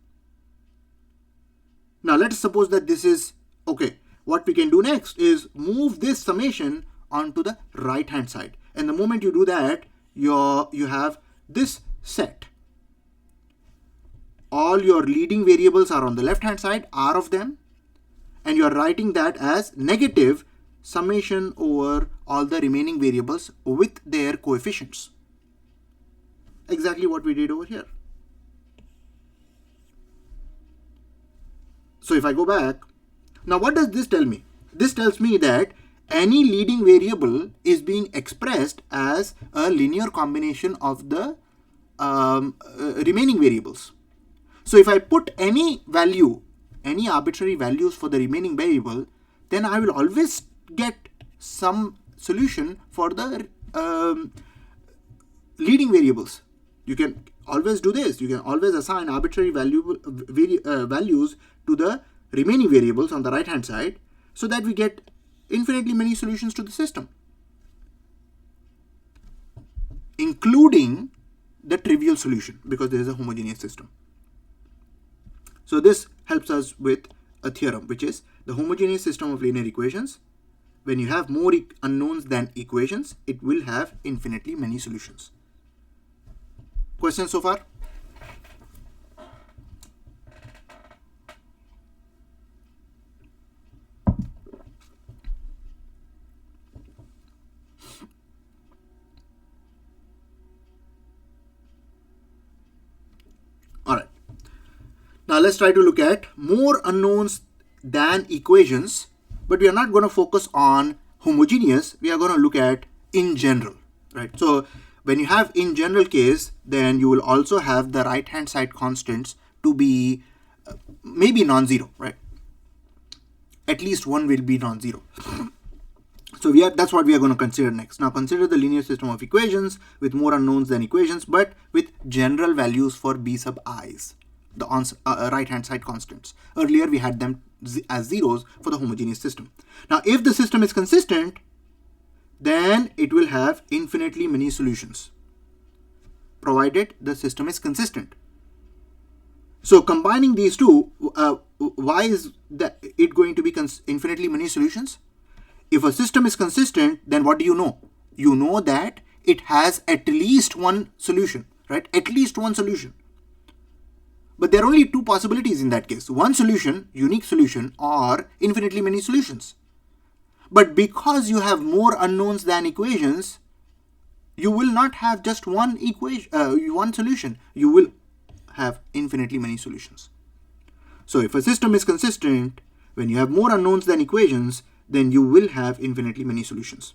Now let's suppose that this is okay. What we can do next is move this summation onto the right hand side. And the moment you do that, you have this set. All your leading variables are on the left hand side, R of them, and you are writing that as negative summation over all the remaining variables with their coefficients. Exactly what we did over here. So if I go back, now what does this tell me? This tells me that any leading variable is being expressed as a linear combination of the remaining variables. So if I put any value, any arbitrary values for the remaining variable, then I will always get some solution for the leading variables. You can always do this. You can always assign arbitrary values to the remaining variables on the right hand side so that we get infinitely many solutions to the system, including the trivial solution because there is a homogeneous system. So this helps us with a theorem, which is the homogeneous system of linear equations. When you have more unknowns than equations, it will have infinitely many solutions. Questions so far? All right. Now let's try to look at more unknowns than equations, but we are not going to focus on homogeneous. We are going to look at in general, right? So when you have in general case, then you will also have the right hand side constants to be maybe non-zero, right? at least one will be non-zero. So that's what we are going to consider next. Now consider the linear system of equations with more unknowns than equations, but with general values for b sub i's, the right hand side constants. Earlier we had them as zeros for the homogeneous system. Now if the system is consistent, then it will have infinitely many solutions, provided the system is consistent. So combining these two, why is it going to be infinitely many solutions? If a system is consistent, then what do you know? You know that it has at least one solution, right? At least one solution. But there are only two possibilities in that case. One solution, unique solution, or infinitely many solutions. But because you have more unknowns than equations, you will not have just one solution. You will have infinitely many solutions. So if a system is consistent, when you have more unknowns than equations, then you will have infinitely many solutions.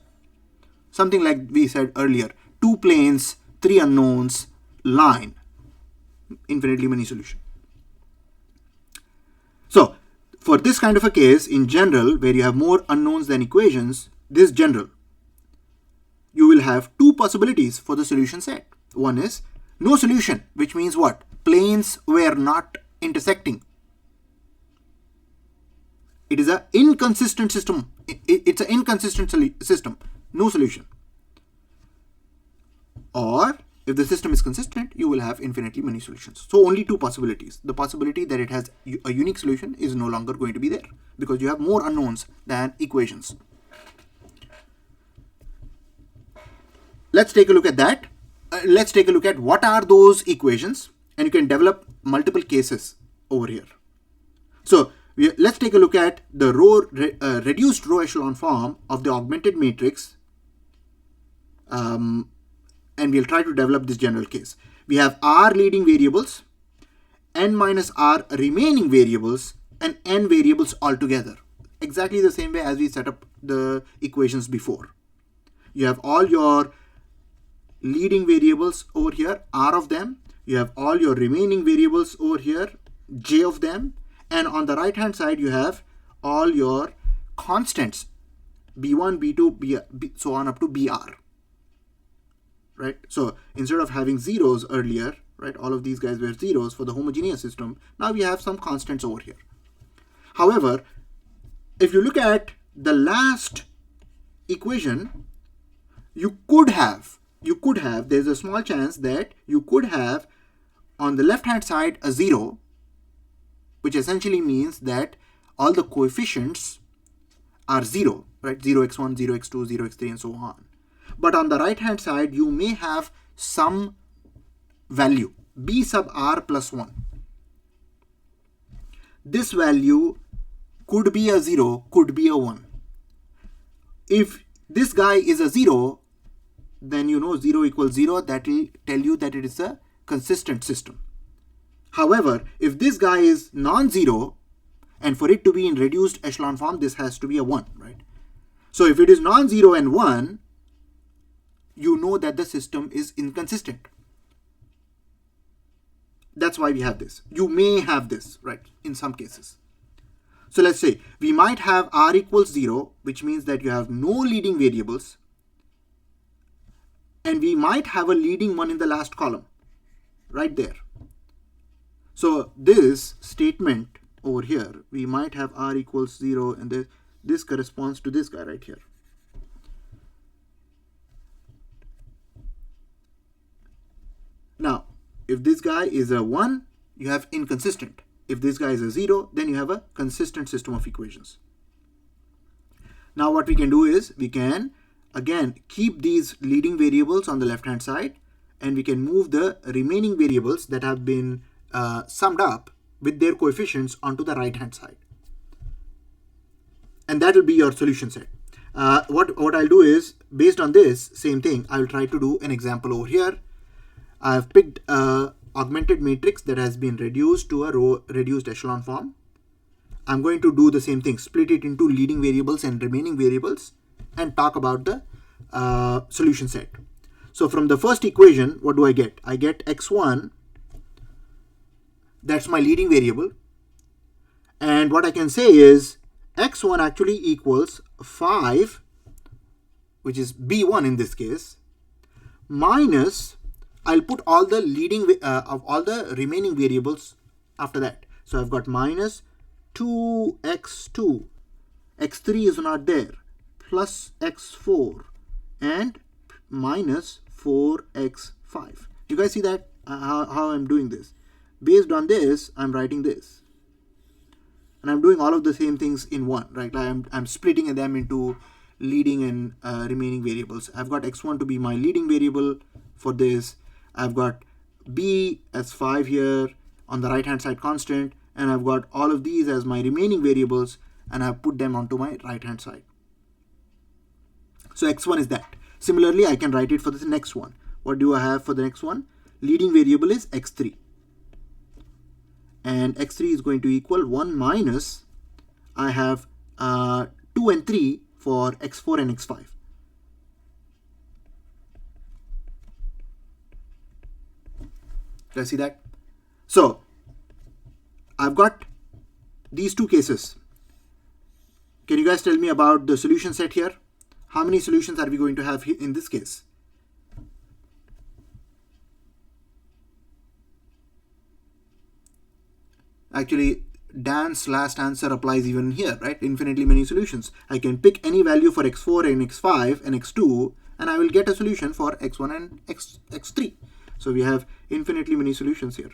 Something like we said earlier, 2 planes, 3 unknowns, line, infinitely many solutions. So for this kind of a case, in general, where you have more unknowns than equations, this general, you will have 2 possibilities for the solution set. One is no solution, which means what? Planes were not intersecting. It is an inconsistent system. It's an inconsistent system. No solution. Or if the system is consistent, you will have infinitely many solutions. So only 2 possibilities. The possibility that it has a unique solution is no longer going to be there because you have more unknowns than equations. Let's take a look at that. Let's take a look at what are those equations, and you can develop multiple cases over here. So let's take a look at the reduced row echelon form of the augmented matrix, and we'll try to develop this general case. We have r leading variables, n minus r remaining variables, and n variables altogether. Exactly the same way as we set up the equations before. You have all your leading variables over here, r of them. You have all your remaining variables over here, j of them. And on the right hand side, you have all your constants, b1, b2, so on up to br. Right? So instead of having zeros earlier, right, all of these guys were zeros for the homogeneous system. Now we have some constants over here. However, if you look at the last equation, there's a small chance that you could have on the left hand side a 0, which essentially means that all the coefficients are 0, right? 0x1, 0x2, 0x3, and so on. But on the right hand side, you may have some value, b sub r plus 1. This value could be a 0, could be a 1. If this guy is a 0, then you know 0 equals 0. That will tell you that it is a consistent system. However, if this guy is non-zero, and for it to be in reduced echelon form, this has to be a 1, right? So if it is non-zero and 1, you know that the system is inconsistent. That's why we have this. You may have this, right, in some cases. So let's say we might have r equals 0, which means that you have no leading variables, and we might have a leading one in the last column, right there. So this statement over here, we might have r equals 0, and this corresponds to this guy right here. Now, if this guy is a 1, you have inconsistent. If this guy is a 0, then you have a consistent system of equations. Now what we can do is, we can again keep these leading variables on the left hand side, and we can move the remaining variables that have been summed up with their coefficients onto the right hand side. And that will be your solution set. What I'll do is, based on this same thing, I will try to do an example over here. I've picked a augmented matrix that has been reduced to a row reduced echelon form. I'm going to do the same thing, split it into leading variables and remaining variables, and talk about the solution set. So from the first equation, what do I get? I get x1, that's my leading variable. And what I can say is x1 actually equals 5, which is b1 in this case, minus, I'll put all the of all the remaining variables after that. So I've got minus 2x2, x3 is not there, plus x4, and minus 4x5. You guys see that how I'm doing this? Based on this, I'm writing this, and I'm doing all of the same things in one, right? I'm splitting them into leading and remaining variables. I've got x1 to be my leading variable for this. I've got b as 5 here on the right hand side constant, and I've got all of these as my remaining variables, and I've put them onto my right hand side. So x1 is that. Similarly, I can write it for the next one. What do I have for the next one? Leading variable is x3, and x3 is going to equal 1 minus, I have 2 and 3 for x4 and x5. Do I see that? So I've got these two cases. Can you guys tell me about the solution set here? How many solutions are we going to have in this case? Actually, Dan's last answer applies even here, right? Infinitely many solutions. I can pick any value for x4 and x5 and x2, and I will get a solution for x1 and x3. So we have infinitely many solutions here.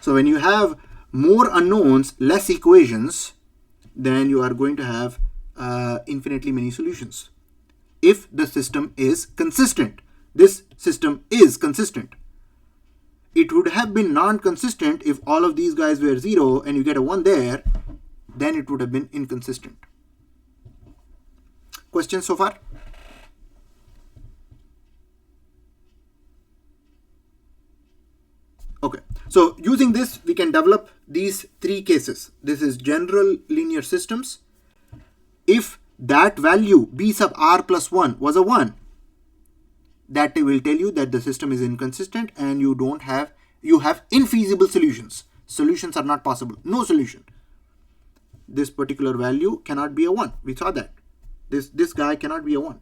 So when you have more unknowns, less equations, then you are going to have infinitely many solutions. If the system is consistent, this system is consistent. It would have been non-consistent if all of these guys were 0 and you get a 1 there, then it would have been inconsistent. Questions so far? Okay, so using this, we can develop these three cases. This is general linear systems. If that value b sub r plus 1 was a 1, that will tell you that the system is inconsistent and you have infeasible solutions. Solutions are not possible. No solution. This particular value cannot be a 1. We saw that. This guy cannot be a 1.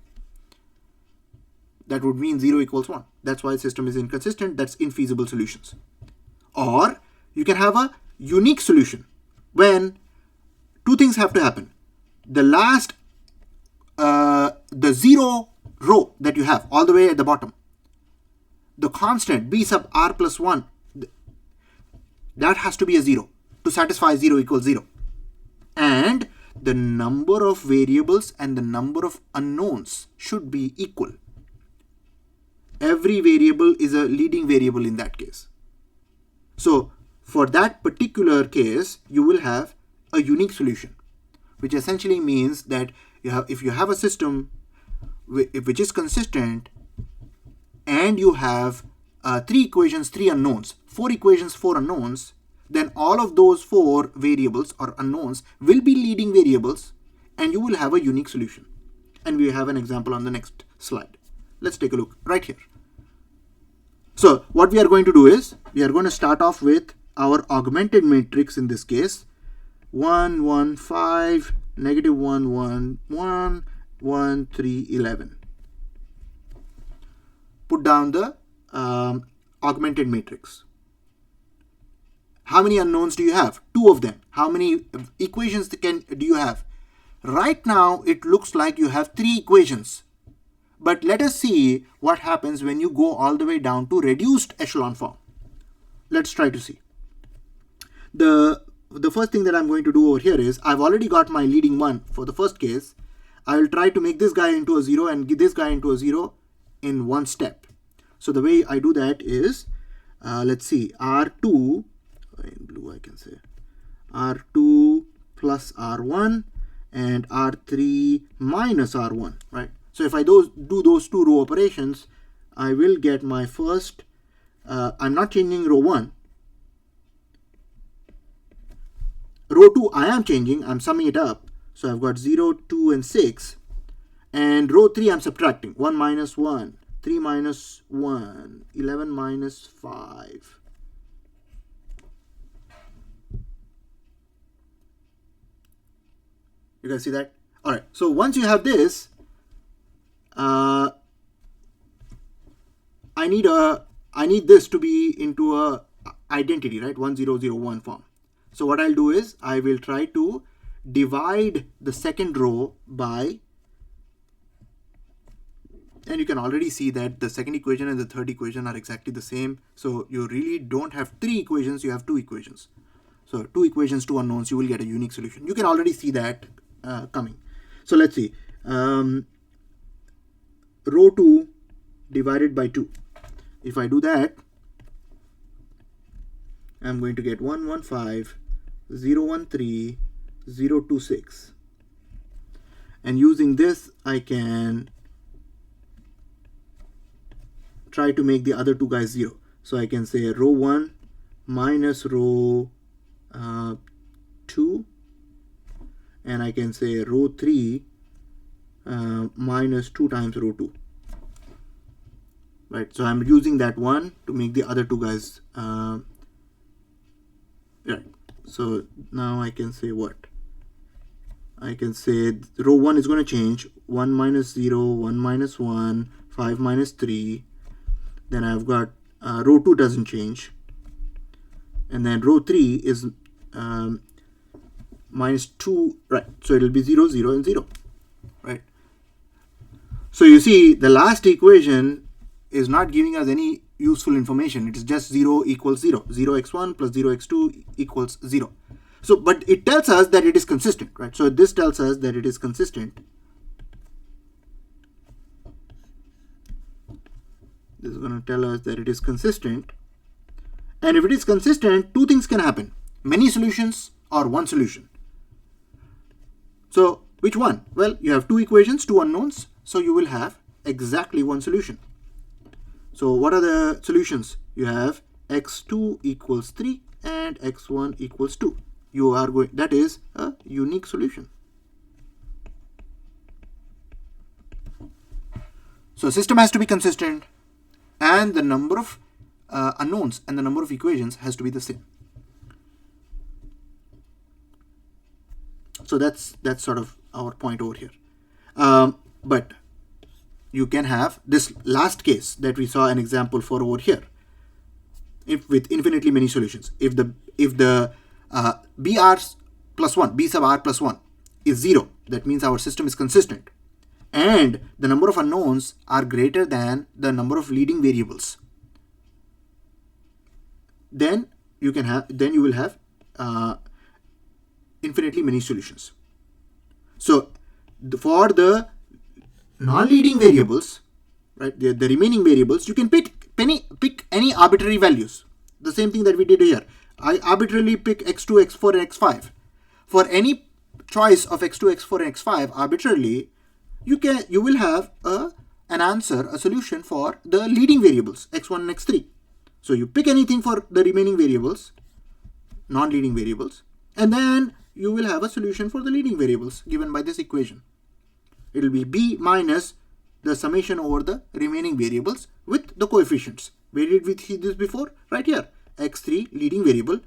That would mean 0 equals 1. That's why the system is inconsistent. That's infeasible solutions. Or you can have a unique solution when two things have to happen. The last, the 0 row that you have all the way at the bottom, the constant b sub r plus 1, that has to be a 0 to satisfy 0 equals 0. And the number of variables and the number of unknowns should be equal. Every variable is a leading variable in that case. So for that particular case, you will have a unique solution, which essentially means that if you have a system which is consistent and you have 3 equations, 3 unknowns, 4 equations, 4 unknowns, then all of those 4 variables or unknowns will be leading variables and you will have a unique solution. And we have an example on the next slide. Let's take a look right here. So what we are going to do is we are going to start off with our augmented matrix in this case. 1, 1, 5, negative 1, 1, 1, 1, 3, 11. Put down the augmented matrix. How many unknowns do you have? 2 of them. How many equations do you have? Right now, it looks like you have 3 equations. But let us see what happens when you go all the way down to reduced echelon form. Let's try to see. The first thing that I'm going to do over here is I've already got my leading one for the first case. I will try to make this guy into a 0 and this guy into a 0 in one step. So the way I do that is, let's see, R2, in blue I can say, R2 plus R1 and R3 minus R1, right? So if I do those 2 row operations, I will get my first, I'm not changing row 1. Row 2 I am changing, I'm summing it up. So I've got 0, 2 and 6. And row 3 I'm subtracting, 1 minus 1, 3 minus 1, 11 minus 5. You guys see that? All right. So once you have this, I need this to be into a identity, right? 1001 form. So what I'll do is I will try to divide the second row by, and you can already see that the second equation and the third equation are exactly the same. So you really don't have 3 equations, you have 2 equations. So 2 equations, 2 unknowns, you will get a unique solution. You can already see that coming. So let's see. Row 2 divided by 2. If I do that, I'm going to get 115, 013, 026. And using this, I can try to make the other 2 guys 0. So I can say row 1 minus row 2, and I can say row 3 minus 2 times row 2. Right, so I'm using that 1 to make the other 2 guys. Right, so now I can say what? I can say row 1 is going to change. 1 minus 0, 1 minus 1, 5 minus 3. Then I've got row 2 doesn't change. And then row 3 is minus 2, right? So it'll be 0, 0, and 0, right? So you see, the last equation is not giving us any useful information. It is just 0 equals 0. 0x1 plus 0x2 equals 0. So, but it tells us that it is consistent, right? So this tells us that it is consistent. This is going to tell us that it is consistent. And if it is consistent, 2 things can happen. Many solutions or 1 solution. So which one? Well, you have 2 equations, 2 unknowns. So you will have exactly 1 solution. So what are the solutions? You have x2 equals 3 and x1 equals 2. You are going, that is a unique solution. So system has to be consistent, and the number of unknowns and the number of equations has to be the same. So that's sort of our point over here. But you can have this last case that we saw an example for over here. If with infinitely many solutions, if the BR plus 1, B sub R plus 1 is 0, that means our system is consistent, and the number of unknowns are greater than the number of leading variables, then you will have infinitely many solutions. So for the non-leading variables, right, the remaining variables, you can pick any arbitrary values. The same thing that we did here. I arbitrarily pick x2, x4, and x5. For any choice of x2, x4, and x5 arbitrarily, you will have an answer, a solution for the leading variables, x1 and x3. So you pick anything for the remaining variables, non-leading variables, and then you will have a solution for the leading variables given by this equation. It will be b minus the summation over the remaining variables with the coefficients. Where did we see this before? Right here. x3 leading variable,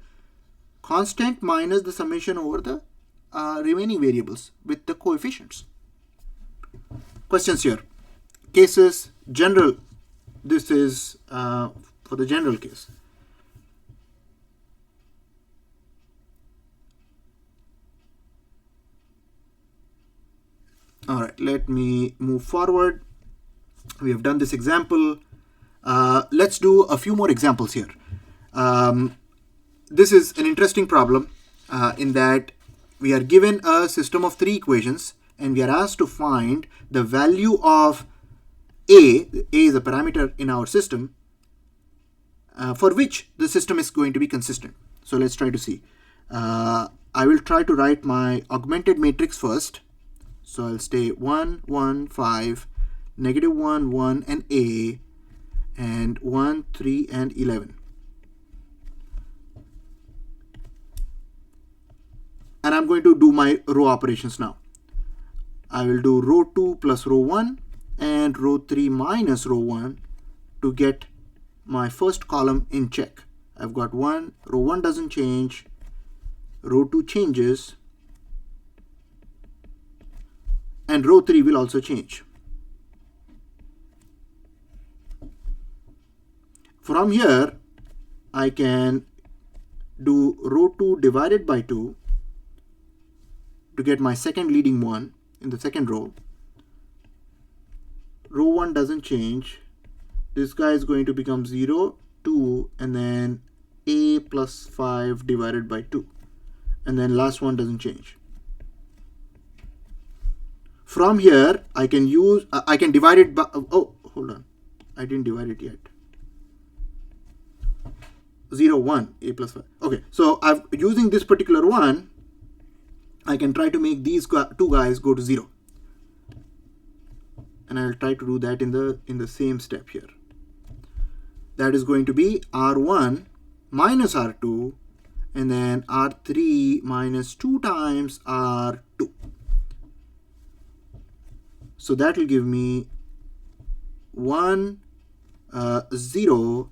constant minus the summation over the remaining variables with the coefficients. Questions here. Cases, general. This is for the general case. All right, let me move forward. We have done this example. Let's do a few more examples here. This is an interesting problem in that we are given a system of 3 equations and we are asked to find the value of A. A is a parameter in our system for which the system is going to be consistent. So let's try to see. I will try to write my augmented matrix first. So I'll stay 1, 1, 5, negative 1, 1, and A, and 1, 3, and 11. And I'm going to do my row operations now. I will do row 2 plus row 1 and and row 3 minus row 1 to get my first column in check. I've got 1, row 1 doesn't change, row 2 changes, and row 3 will also change. From here, I can do row 2 divided by 2 to get my second leading one in the second row. Row 1 doesn't change. This guy is going to become 0, 2, and then a plus 5 divided by 2. And then last one doesn't change. From here, I can divide it by, oh, hold on. I didn't divide it yet. 0, 1, a plus 5. Okay, so using this particular one, I can try to make these two guys go to 0. And I'll try to do that in the same step here. That is going to be R1 minus R2, and then R3 minus 2 times R2. So that will give me 1, 0,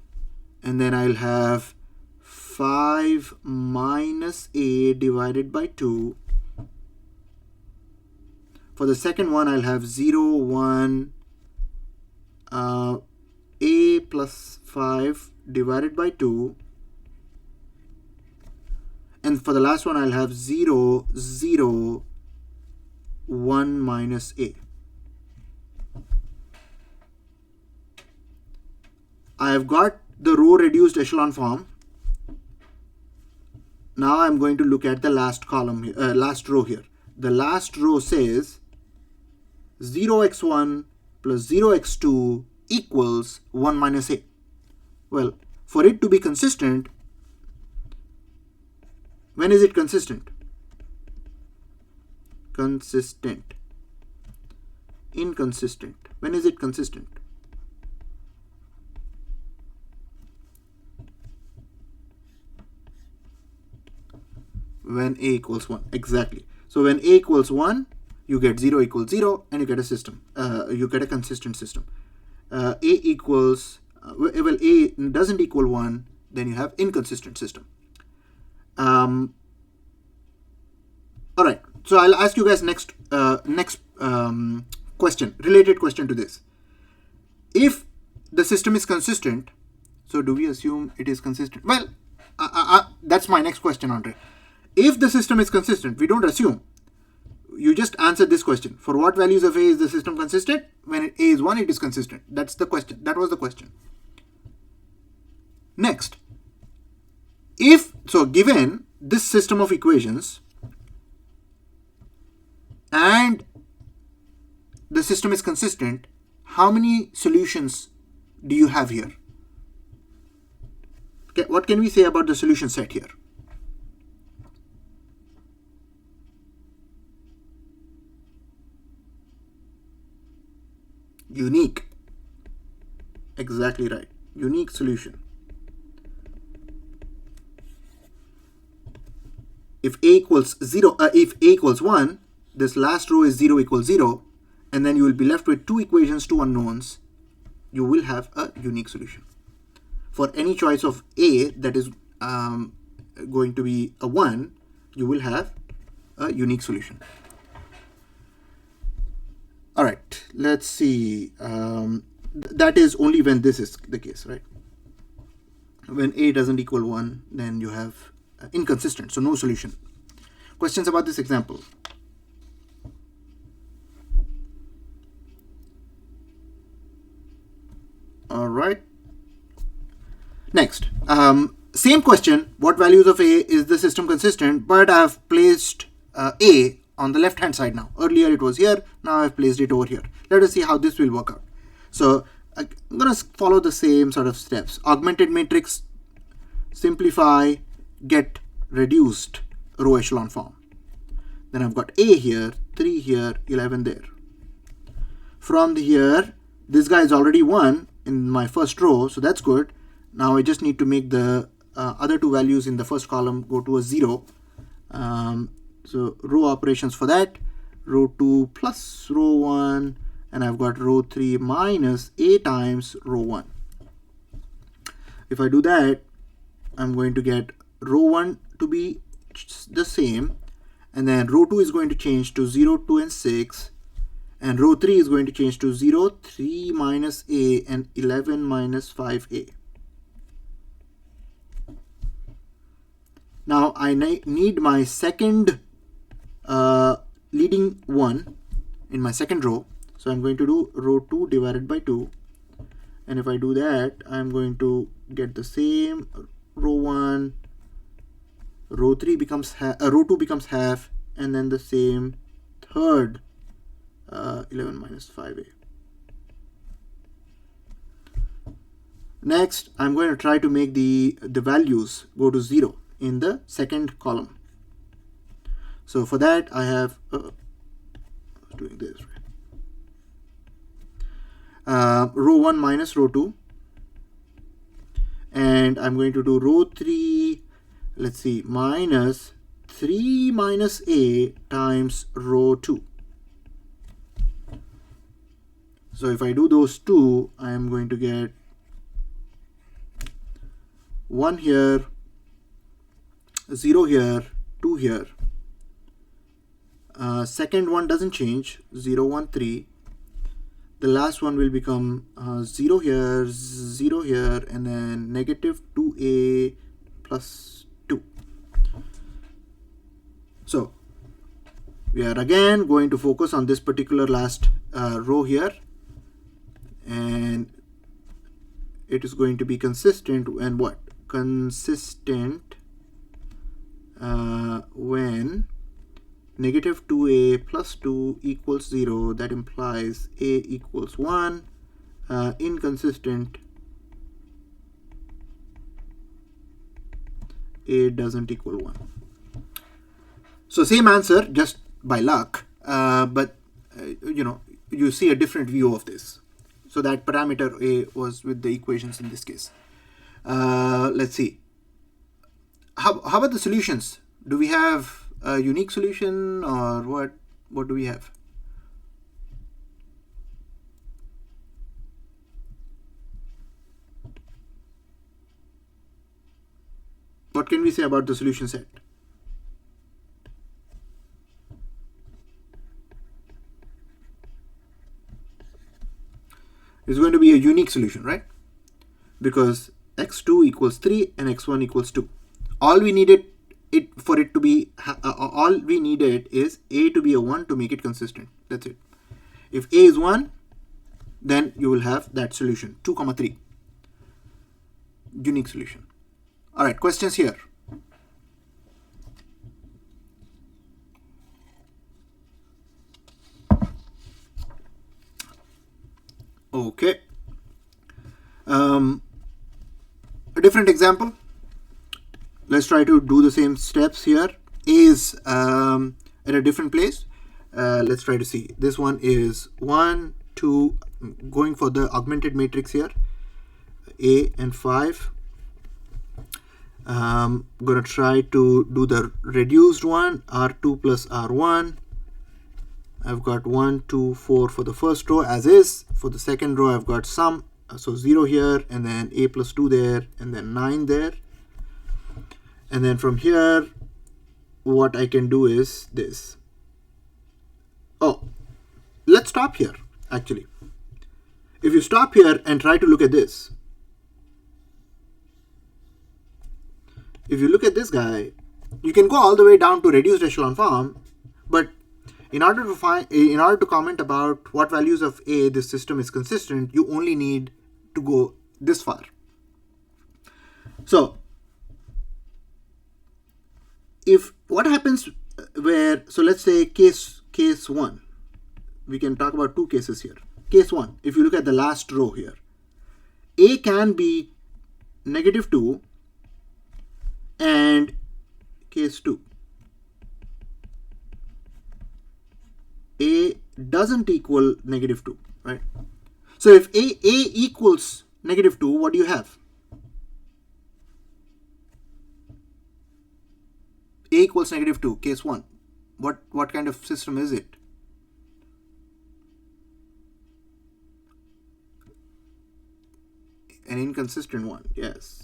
and then I'll have 5 minus a divided by 2. For the second one, I'll have 0, 1, a plus 5 divided by 2. And for the last one, I'll have 0, 0, 1 minus a. I've got the row reduced echelon form. Now I'm going to look at the last column here, last row here. The last row says 0x1 plus 0x2 equals 1 minus a. Well, for it to be consistent, when is it consistent? Consistent. Inconsistent. When is it consistent? When a equals 1. Exactly. So when a equals 1, you get 0 equals 0, and you get a system. You get a consistent system. A equals, well, a doesn't equal 1, then you have inconsistent system. All right. So I'll ask you guys next question, related question to this. If the system is consistent, so do we assume it is consistent? Well, that's my next question, Andre. If the system is consistent, we don't assume. You just answer this question. For what values of a is the system consistent? When a is 1, it is consistent. That's the question. That was the question. Next, given this system of equations and the system is consistent, how many solutions do you have here? Okay, what can we say about the solution set here? Unique. Exactly right. Unique solution. If a equals 0, if a equals 1, this last row is 0 equals 0, and then you will be left with two equations, two unknowns. You will have a unique solution. For any choice of a that is going to be a 1, you will have a unique solution. All right, let's see. That is only when this is the case, right? When a doesn't equal 1, then you have inconsistent, so no solution. Questions about this example? All right. Next, same question. What values of a is the system consistent? But I have placed a on the left hand side now. Earlier it was here, now I've placed it over here. Let us see how this will work out. So I'm going to follow the same sort of steps. Augmented matrix, simplify, get reduced row echelon form. Then I've got a here, 3 here, 11 there. From here, this guy is already 1 in my first row, so that's good. Now I just need to make the other two values in the first column go to a 0. So row operations for that, row 2 plus row 1, and I've got row 3 minus A times row 1. If I do that, I'm going to get row 1 to be the same, and then row 2 is going to change to 0, 2, and 6, and row 3 is going to change to 0, 3 minus A, and 11 minus 5A. Now I need my second leading one in my second row, so I'm going to do row 2 divided by 2, and if I do that, I'm going to get the same row 1, row 3 becomes row 2 becomes half, and then the same third 11 minus 5A. Next, I'm going to try to make the values go to 0 in the second column. So for that, I have doing this right. Row 1 minus row 2, and I'm going to do row 3, let's see, minus 3 minus A times row 2. So if I do those two, I am going to get 1 here, 0 here, 2 here. Second one doesn't change, 0, 1, 3. The last one will become 0 here, 0 here, and then negative 2A plus 2. So we are again going to focus on this particular last row here, and it is going to be consistent and what? Consistent when negative 2A plus 2 equals 0, that implies A equals 1. Inconsistent, A doesn't equal 1. So same answer, just by luck, but you see a different view of this. So that parameter A was with the equations in this case. Let's see. How about the solutions? Do we have a unique solution, or what do we have? What can we say about the solution set? It's going to be a unique solution, right? Because x2 equals 3 and x1 equals 2. All we needed all we needed is A to be a 1 to make it consistent. That's it. If A is 1, then you will have that solution, 2, 3. Unique solution. All right, questions here. Okay. A different example. Let's try to do the same steps here. A is at a different place. Let's try to see. This one is 1, 2, going for the augmented matrix here. A and 5. I'm going to try to do the reduced one, R2 plus R1. I've got 1, 2, 4 for the first row as is. For the second row, I've got some. So 0 here, and then A plus 2 there, and then 9 there. And then from here, what I can do is this. Oh, let's stop here, actually. If you stop here and try to look at this, if you look at this guy, you can go all the way down to reduced echelon form, but in order to comment about what values of A this system is consistent, you only need to go this far. So if what happens where, so let's say case 1, we can talk about two cases here. Case 1, if you look at the last row here, A can be negative 2, and case 2, A doesn't equal negative 2, right? So if A equals negative 2, what do you have? A equals negative 2, case 1. What kind of system is it? an inconsistent one. Yes.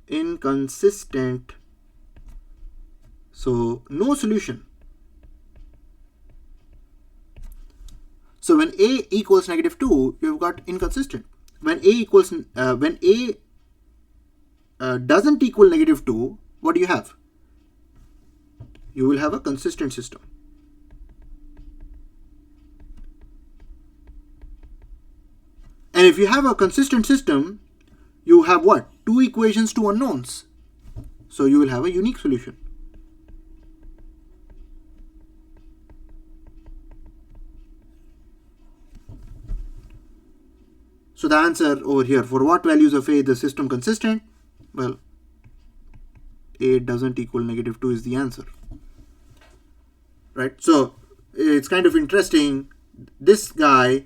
Inconsistent. So no solution. So when a equals -2, you've got inconsistent. When a equals doesn't equal -2, what do you have? You will have a consistent system. And if you have a consistent system, you have what? 2 equations, 2 unknowns. So you will have a unique solution. So the answer over here, for what values of a is the system consistent? Well, a doesn't equal -2 is the answer. Right? So it's kind of interesting. This guy,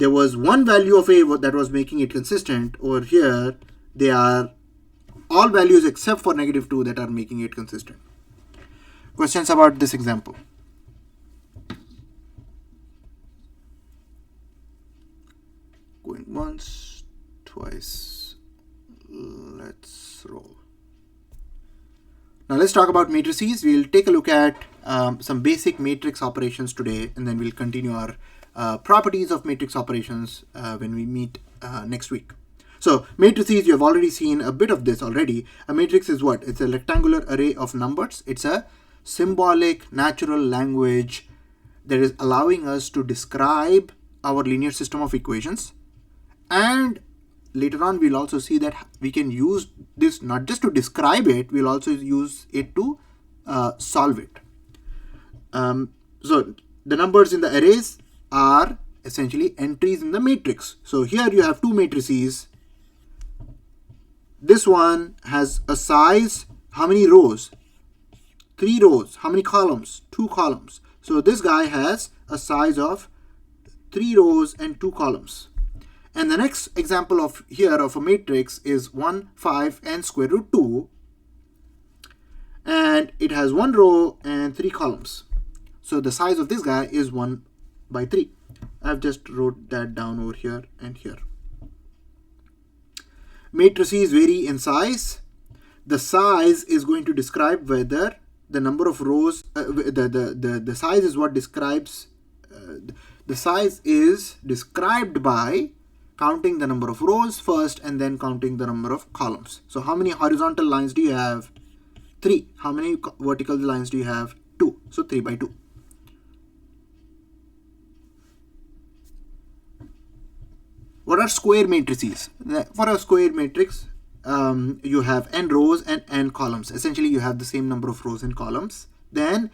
there was one value of a that was making it consistent. Over here, they are all values except for -2 that are making it consistent. Questions about this example? Going once, twice. Let's roll. Now let's talk about matrices. We'll take a look at some basic matrix operations today, and then we'll continue our properties of matrix operations when we meet next week. So matrices, you have already seen a bit of this already. A matrix is what? It's a rectangular array of numbers. It's a symbolic natural language that is allowing us to describe our linear system of equations. And later on, we'll also see that we can use this not just to describe it, we'll also use it to solve it. So the numbers in the arrays are essentially entries in the matrix. So here you have 2 matrices. This one has a size, how many rows? 3 rows. How many columns? 2 columns. So this guy has a size of 3 rows and 2 columns. And the next example of here of a matrix is 1, 5, and square root 2. And it has 1 row and 3 columns. So the size of this guy is 1 by 3. I've just wrote that down over here and here. Matrices vary in size. The size is going to describe whether the number of rows, the size is what describes, the size is described by counting the number of rows first and then counting the number of columns. So how many horizontal lines do you have? 3. How many vertical lines do you have? 2. So 3 by 2. What are square matrices? For a square matrix, you have n rows and n columns. Essentially, you have the same number of rows and columns. Then,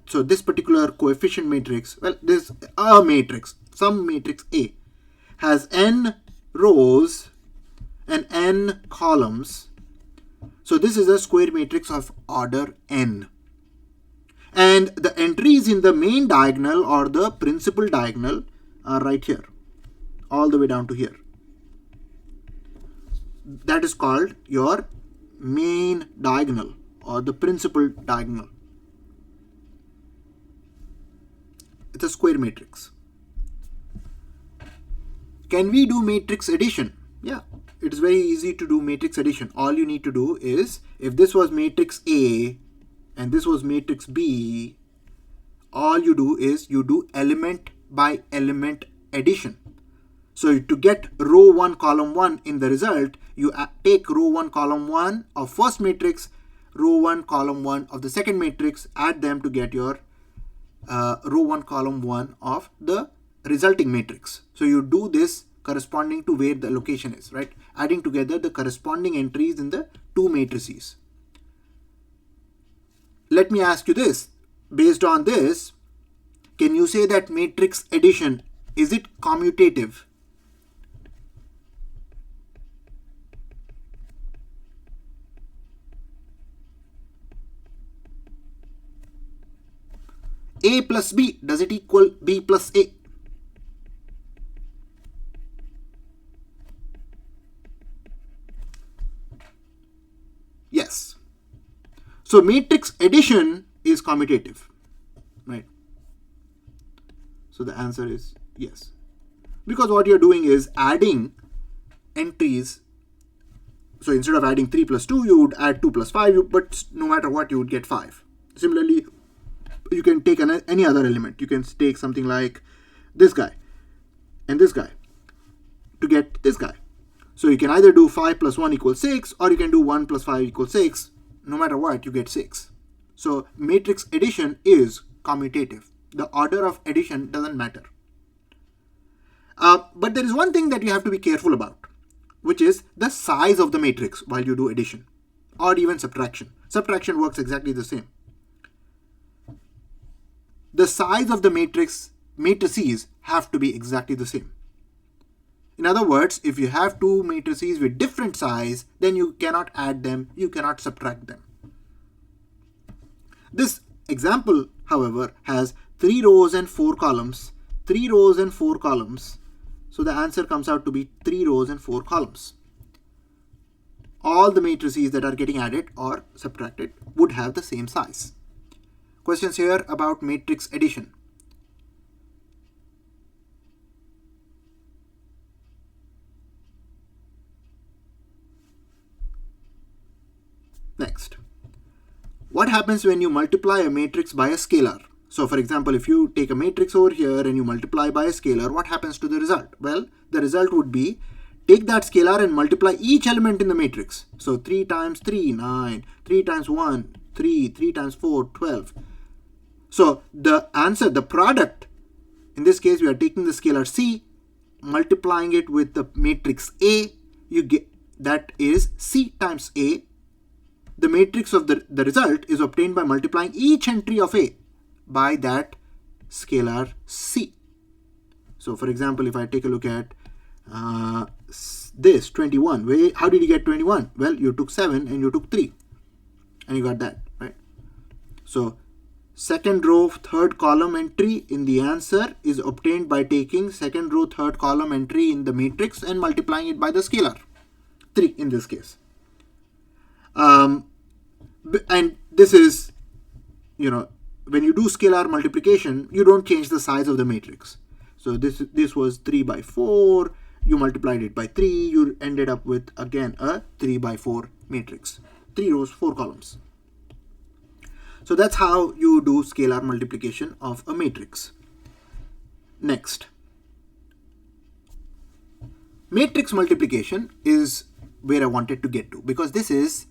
so this particular coefficient matrix, well, this is a matrix. Some matrix A has n rows and n columns. So this is a square matrix of order n. And the entries in the main diagonal or the principal diagonal are right here, all the way down to here. That is called your main diagonal or the principal diagonal. It's a square matrix. Can we do matrix addition? Yeah, it is very easy to do matrix addition. All you need to do is, if this was matrix A and this was matrix B, all you do is you do element by element addition. So to get row 1 column 1 in the result, you take row 1 column 1 of first matrix, row 1 column 1 of the second matrix, add them to get your row 1 column 1 of the resulting matrix. So you do this corresponding to where the location is, right? Adding together the corresponding entries in the 2 matrices. Let me ask you this. Based on this, can you say that matrix addition, is it commutative? A plus B, does it equal B plus A? Yes. So matrix addition is commutative, right? So the answer is yes. Because what you're doing is adding entries. So instead of adding 3 plus 2, you would add 2 plus 5, but no matter what, you would get 5. Similarly, you can take any other element. You can take something like this guy and this guy to get this guy. So you can either do 5 plus 1 equals 6, or you can do 1 plus 5 equals 6. No matter what, you get 6. So matrix addition is commutative. The order of addition doesn't matter. But there is one thing that you have to be careful about, which is the size of the matrix while you do addition or even subtraction. Subtraction works exactly the same. The size of the matrices have to be exactly the same. In other words, if you have two matrices with different size, then you cannot add them, you cannot subtract them. This example, however, has 3 rows and 4 columns, 3 rows and 4 columns. So the answer comes out to be 3 rows and 4 columns. All the matrices that are getting added or subtracted would have the same size. Questions here about matrix addition. Next, what happens when you multiply a matrix by a scalar? So for example, if you take a matrix over here and you multiply by a scalar, what happens to the result? Well, the result would be take that scalar and multiply each element in the matrix. So 3 times 3, 9, 3 times 1, 3, 3 times 4, 12. So the answer, the product, in this case, we are taking the scalar C, multiplying it with the matrix A, you get that is C times A. The matrix of the result is obtained by multiplying each entry of A by that scalar C. So for example, if I take a look at this 21, how did you get 21? Well, you took 7 and you took 3 and you got that, right? So second row, third column entry in the answer is obtained by taking second row, third column entry in the matrix and multiplying it by the scalar 3 in this case. And this is, when you do scalar multiplication, you don't change the size of the matrix. So this was 3 by 4, you multiplied it by 3, you ended up with again a 3 by 4 matrix, 3 rows, 4 columns. So that's how you do scalar multiplication of a matrix. Next, matrix multiplication is where I wanted to get to, because this is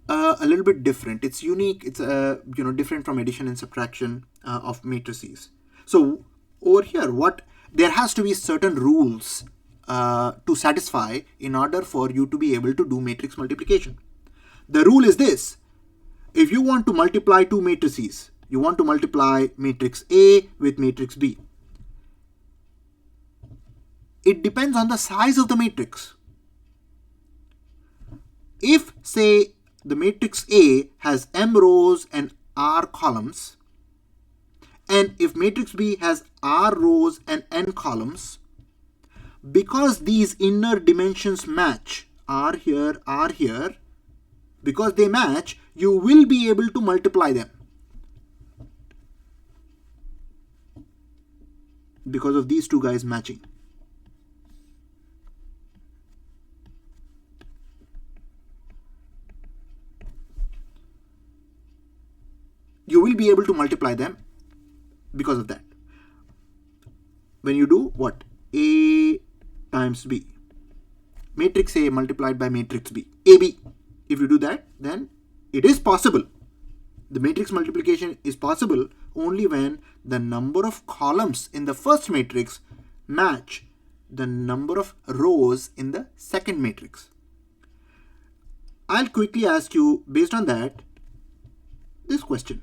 a little bit different. It's unique. It's different from addition and subtraction of matrices. So over here, there has to be certain rules to satisfy in order for you to be able to do matrix multiplication. The rule is this: if you want to multiply two matrices, you want to multiply matrix A with matrix B. It depends on the size of the matrix. If, say, the matrix A has m rows and r columns, and if matrix B has r rows and n columns, because these inner dimensions match, r here, because they match, you will be able to multiply them because of these two guys matching. You will be able to multiply them because of that. When you do what? A times B. Matrix A multiplied by matrix B. AB. If you do that, then it is possible. The matrix multiplication is possible only when the number of columns in the first matrix match the number of rows in the second matrix. I'll quickly ask you, based on that, this question.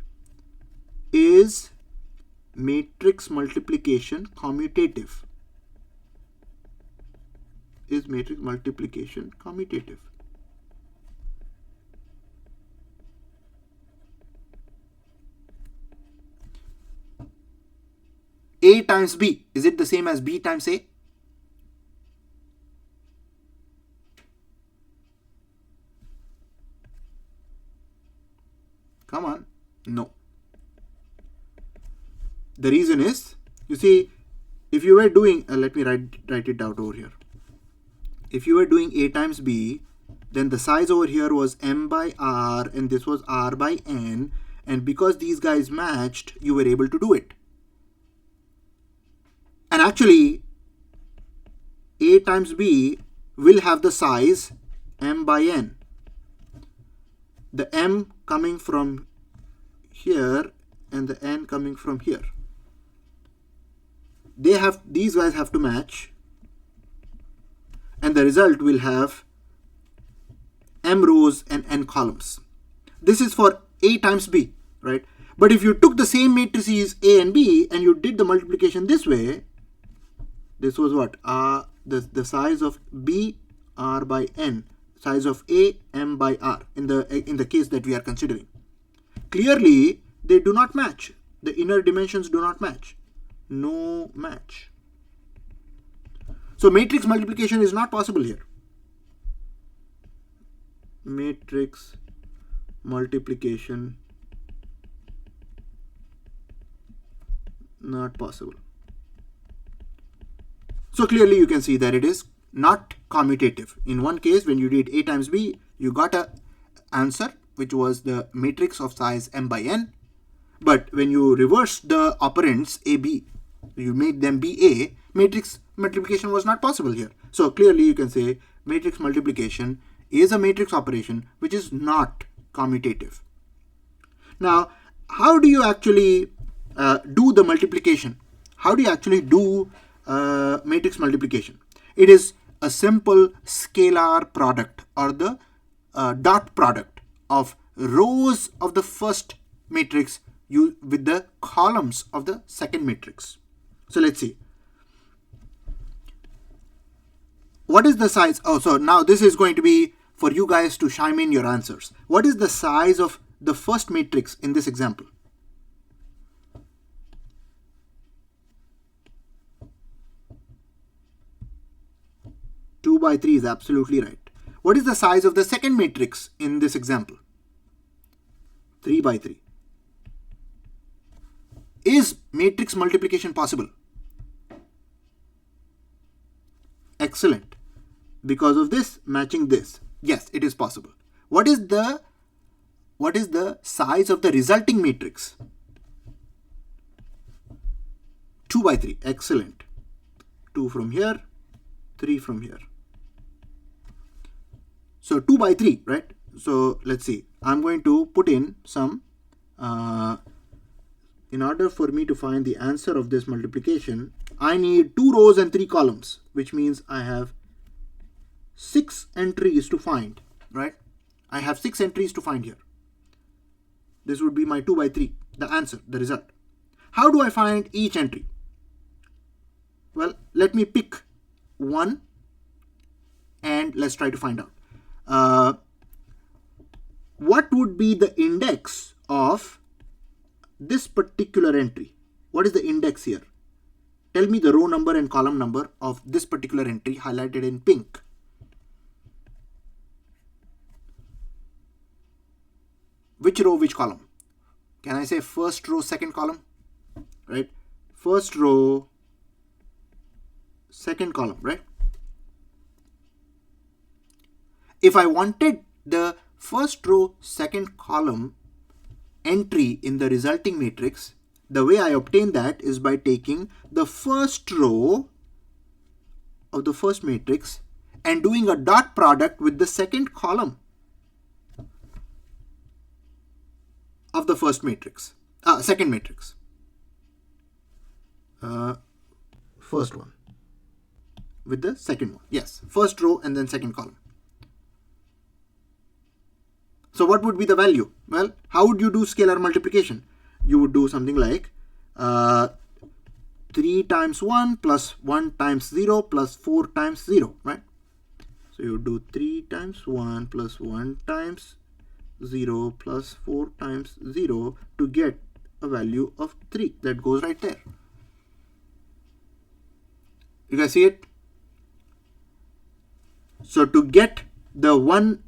Is matrix multiplication commutative? Is matrix multiplication commutative? A times B, is it the same as B times A? Come on, no. The reason is, you see, if you were doing, let me write it out over here. If you were doing A times B, then the size over here was M by R and this was R by N, and because these guys matched, you were able to do it. And actually, A times B will have the size M by N. The M coming from here and the N coming from here. These guys have to match, and the result will have M rows and N columns. This is for A times B, right? But if you took the same matrices A and B and you did the multiplication this way, this was what? The size of B R by N, size of A M by R in the case that we are considering. Clearly, they do not match. The inner dimensions do not match. No match. So matrix multiplication is not possible here. Matrix multiplication not possible. So clearly you can see that it is not commutative. In one case, when you did A times B, you got an answer which was the matrix of size M by N. But when you reverse the operands AB, you made them BA, matrix multiplication was not possible here. So clearly you can say matrix multiplication is a matrix operation which is not commutative. Now, how do you actually do the multiplication? How do you actually do matrix multiplication? It is a simple scalar product, or the dot product of rows of the first matrix with the columns of the second matrix. So let's see. What is the size? Oh, so now this is going to be for you guys to chime in your answers. What is the size of the first matrix in this example? Two by 3 is absolutely right. What is the size of the second matrix in this example? 3 by 3. Is matrix multiplication possible? Excellent. Because of this matching this. Yes, it is possible. What is the size of the resulting matrix? 2 by 3. Excellent. 2 from here, 3 from here. So 2 by 3, right? So let's see. I'm going to put in some, in order for me to find the answer of this multiplication, I need 2 rows and 3 columns, which means I have 6 entries to find, right? I have 6 entries to find here. This would be my 2 by 3, the answer, the result. How do I find each entry? Well, let me pick one and let's try to find out. What would be the index of this particular entry? What is the index here? Tell me the row number and column number of this particular entry highlighted in pink. Which row, which column? Can I say first row, second column? Right? First row, second column, right? If I wanted the first row, second column entry in the resulting matrix, the way I obtain that is by taking the first row of the first matrix and doing a dot product with the second column of the first matrix, second matrix. First one with the second one. Yes, first row and then second column. So what would be the value? Well, how would you do scalar multiplication? You would do something like 3 times 1 plus 1 times 0 plus 4 times 0, right? So you would do 3 times 1 plus 1 times 0 plus 4 times 0 to get a value of 3. That goes right there. You guys see it? So to get the 1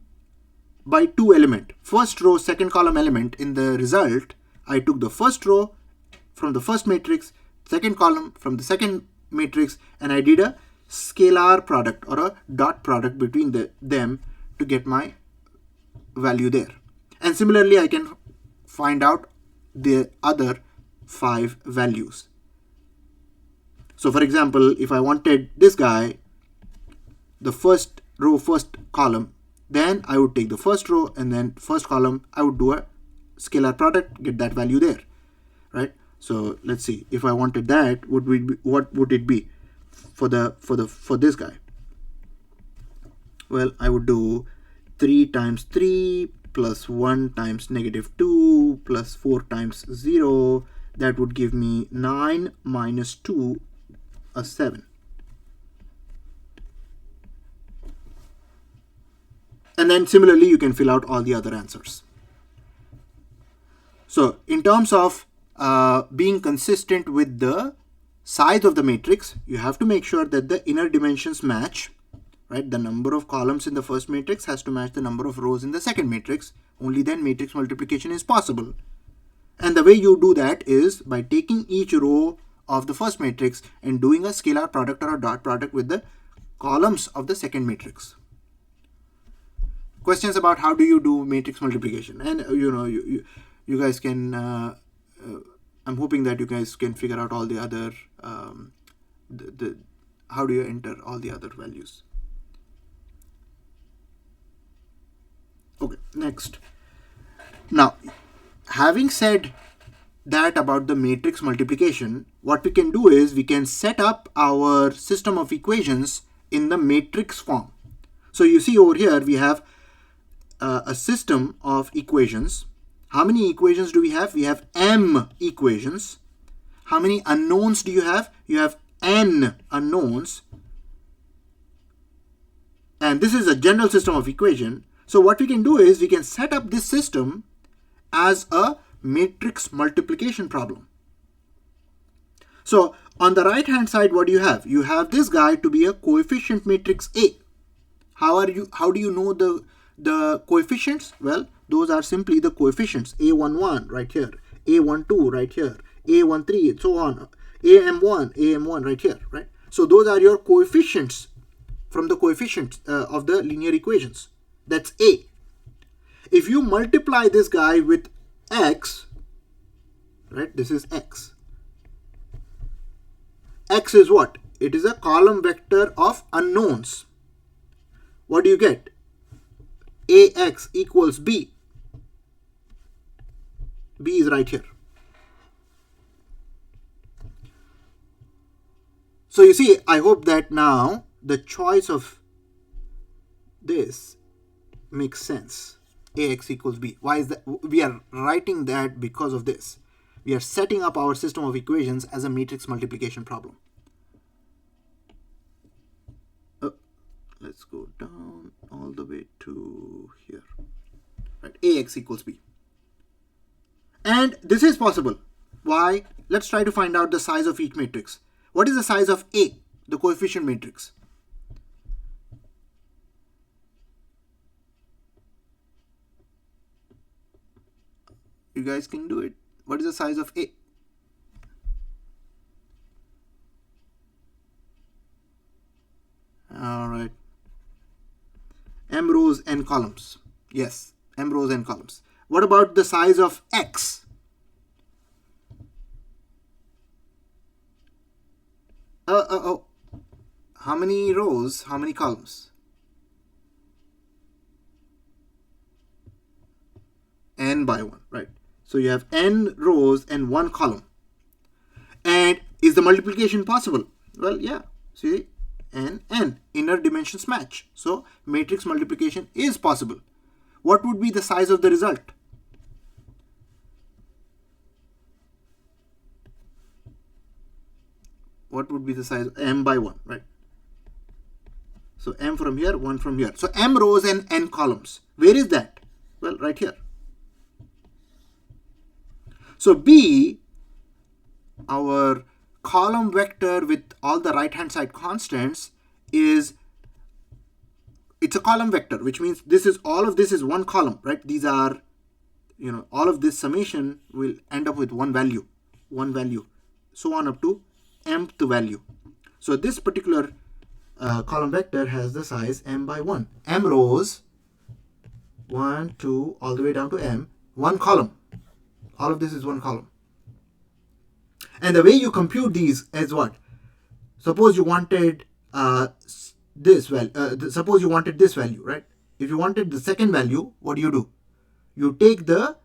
by 2 element, first row, second column element in the result, I took the first row from the first matrix, second column from the second matrix, and I did a scalar product or a dot product between them to get my value there. And similarly, I can find out the other 5 values. So for example, if I wanted this guy, the first row, first column, then I would take the first row and then first column, I would do a scalar product, get that value there, right? So let's see, if I wanted that, what would it be for this guy? Well, I would do 3 times 3 plus 1 times -2 plus 4 times 0. That would give me 9 minus 2, a 7. And then similarly, you can fill out all the other answers. So in terms of being consistent with the size of the matrix, you have to make sure that the inner dimensions match, right? The number of columns in the first matrix has to match the number of rows in the second matrix. Only then matrix multiplication is possible. And the way you do that is by taking each row of the first matrix and doing a scalar product or a dot product with the columns of the second matrix. Questions about how do you do matrix multiplication? And you guys can, I'm hoping that you guys can figure out all the other, how do you enter all the other values? Okay, next. Now, having said that about the matrix multiplication, what we can do is we can set up our system of equations in the matrix form. So you see over here, we have a system of equations. How many equations do we have? We have m equations. How many unknowns do you have? You have n unknowns. And this is a general system of equation. So what we can do is we can set up this system as a matrix multiplication problem. So on the right hand side, what do you have? You have this guy to be a coefficient matrix A. How do you know the coefficients? Well, those are simply the coefficients. A11 right here, A12 right here, A13 and so on, AM1 right here, right? So those are your coefficients from the coefficients of the linear equations. That's A. If you multiply this guy with x, right, this is x. X is what? It is a column vector of unknowns. What do you get? AX equals B. B is right here. So you see, I hope that now the choice of this makes sense. AX equals B. Why is that? We are writing that because of this. We are setting up our system of equations as a matrix multiplication problem. Let's go down all the way to here. Right, AX equals B. And this is possible. Why? Let's try to find out the size of each matrix. What is the size of A, the coefficient matrix? You guys can do it. What is the size of A? All right. M rows n columns. Yes, m rows n columns. What about the size of X? How many rows? How many columns? N by 1, right? So you have n rows and 1 column. And is the multiplication possible? Well, yeah. See, n, inner dimensions match. So matrix multiplication is possible. What would be the size of the result? What would be the size? M by 1, right? So m from here, 1 from here. So m rows and n columns. Where is that? Well, right here. So B, our column vector with all the right hand side constants, it's a column vector, which means all of this is one column, right? These are, all of this summation will end up with one value, so on up to mth value. So this particular column vector has the size m by 1. M rows, 1, 2, all the way down to m, one column. All of this is one column. And the way you compute these is what? Suppose you wanted this value. Suppose you wanted this value, right? If you wanted the second value, what do? You take the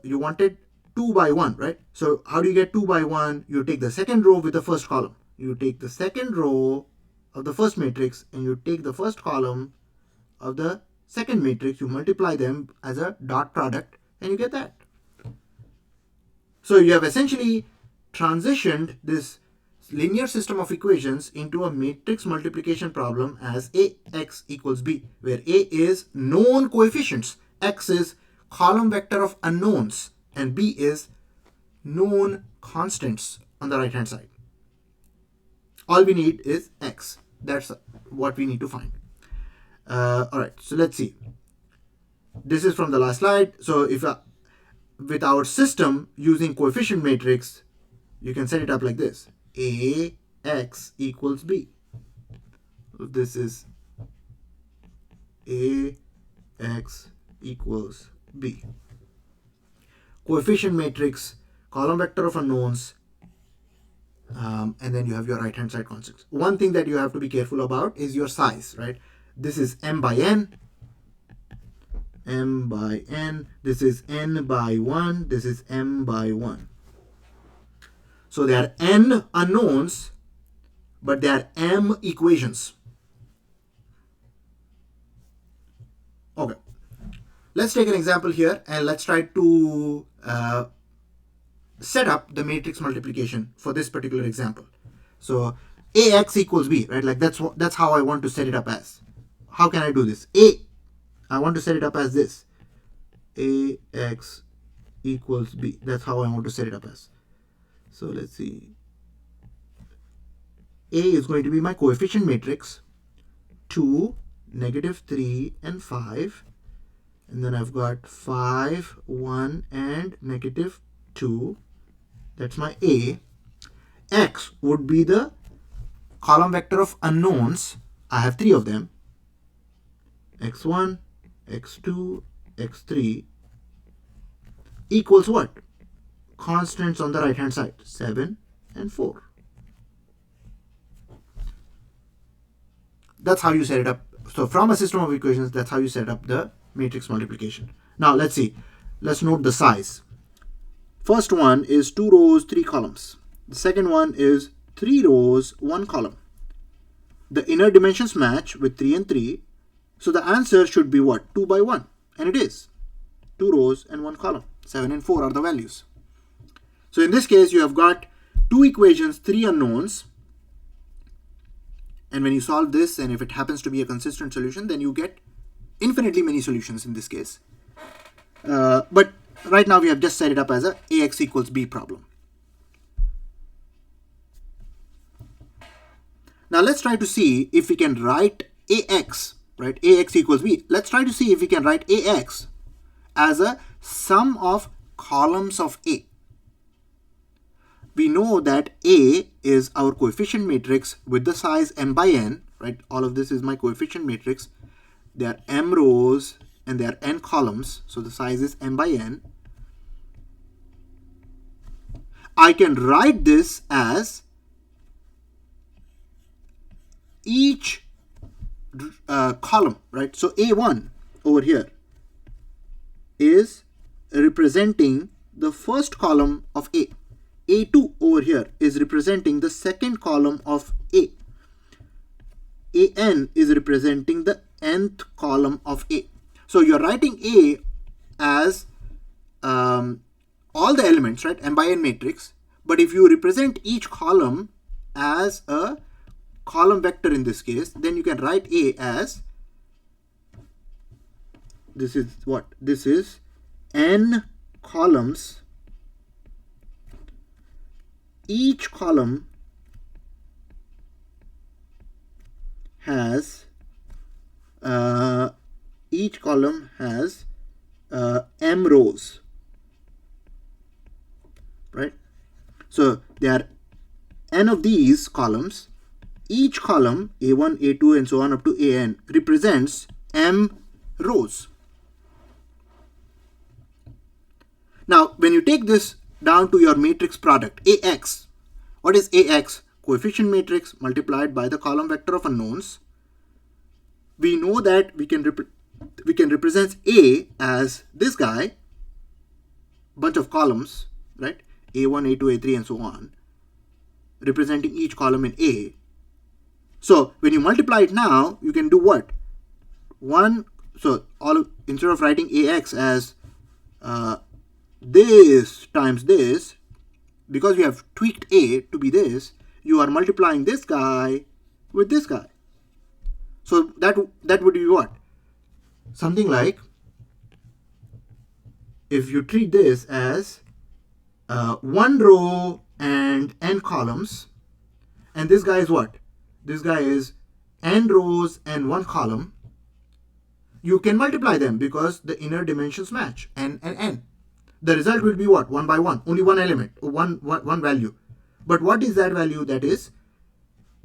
you wanted 2 by 1, right? So how do you get 2 by 1? You take the second row with the first column. You take the second row of the first matrix and you take the first column of the second matrix. You multiply them as a dot product and you get that. So you have essentially transitioned this linear system of equations into a matrix multiplication problem as Ax equals b, where A is known coefficients, X is column vector of unknowns, and B is known constants on the right hand side. All we need is X. That's what we need to find. All right, so let's see. This is from the last slide. So if with our system using coefficient matrix, you can set it up like this. Ax equals b. So this is Ax equals b. Coefficient matrix, column vector of unknowns, and then you have your right hand side constants. One thing that you have to be careful about is your size, right? This is m by n. M by n, this is n by 1, this is m by 1. So there are n unknowns, but there are m equations. Okay, let's take an example here and let's try to set up the matrix multiplication for this particular example. So Ax equals b, right? Like that's how I want to set it up as. How can I do this? I want to set it up as this. Ax equals b. That's how I want to set it up as. So let's see. A is going to be my coefficient matrix. 2, -3, and 5. And then I've got 5, 1, and -2. That's my A. X would be the column vector of unknowns. I have 3 of them. X1, X2, X3 equals what? Constants on the right hand side, 7 and 4. That's how you set it up. So from a system of equations, that's how you set up the matrix multiplication. Now let's see. Let's note the size. First one is 2 rows, 3 columns. The second one is 3 rows, 1 column. The inner dimensions match with 3 and 3. So the answer should be what? 2 by 1. And it is. 2 rows and 1 column. 7 and 4 are the values. So in this case, you have got 2 equations, 3 unknowns. And when you solve this, and if it happens to be a consistent solution, then you get infinitely many solutions in this case. But right now we have just set it up as a Ax equals b problem. Now let's try to see if we can write Ax, right? Ax equals b. Let's try to see if we can write Ax as a sum of columns of A. We know that A is our coefficient matrix with the size m by n, right? All of this is my coefficient matrix. There are m rows and there are n columns, so the size is m by n. I can write this as each column, right? So A1 over here is representing the first column of A. A2 over here is representing the second column of A. An is representing the nth column of A. So you're writing A as all the elements, right? M by n matrix. But if you represent each column as a column vector in this case, then you can write A as, this is what? This is n columns. Each column has m rows, right? So there are n of these columns, each column A1, A2 and so on up to AN represents m rows. Now when you take this down to your matrix product AX, what is AX? Coefficient matrix multiplied by the column vector of unknowns. We know that we can represent A as this guy, bunch of columns, right? A1, A2, A3 and so on, representing each column in A. So when you multiply it now, you can do what? Instead of writing AX as this times this, because we have tweaked A to be this, you are multiplying this guy with this guy. So that would be what? Something like, if you treat this as one row and n columns, and this guy is what? This guy is n rows and one column, you can multiply them because the inner dimensions match, n and n. The result will be what? 1 by 1, only one element, one value. But what is that value? That is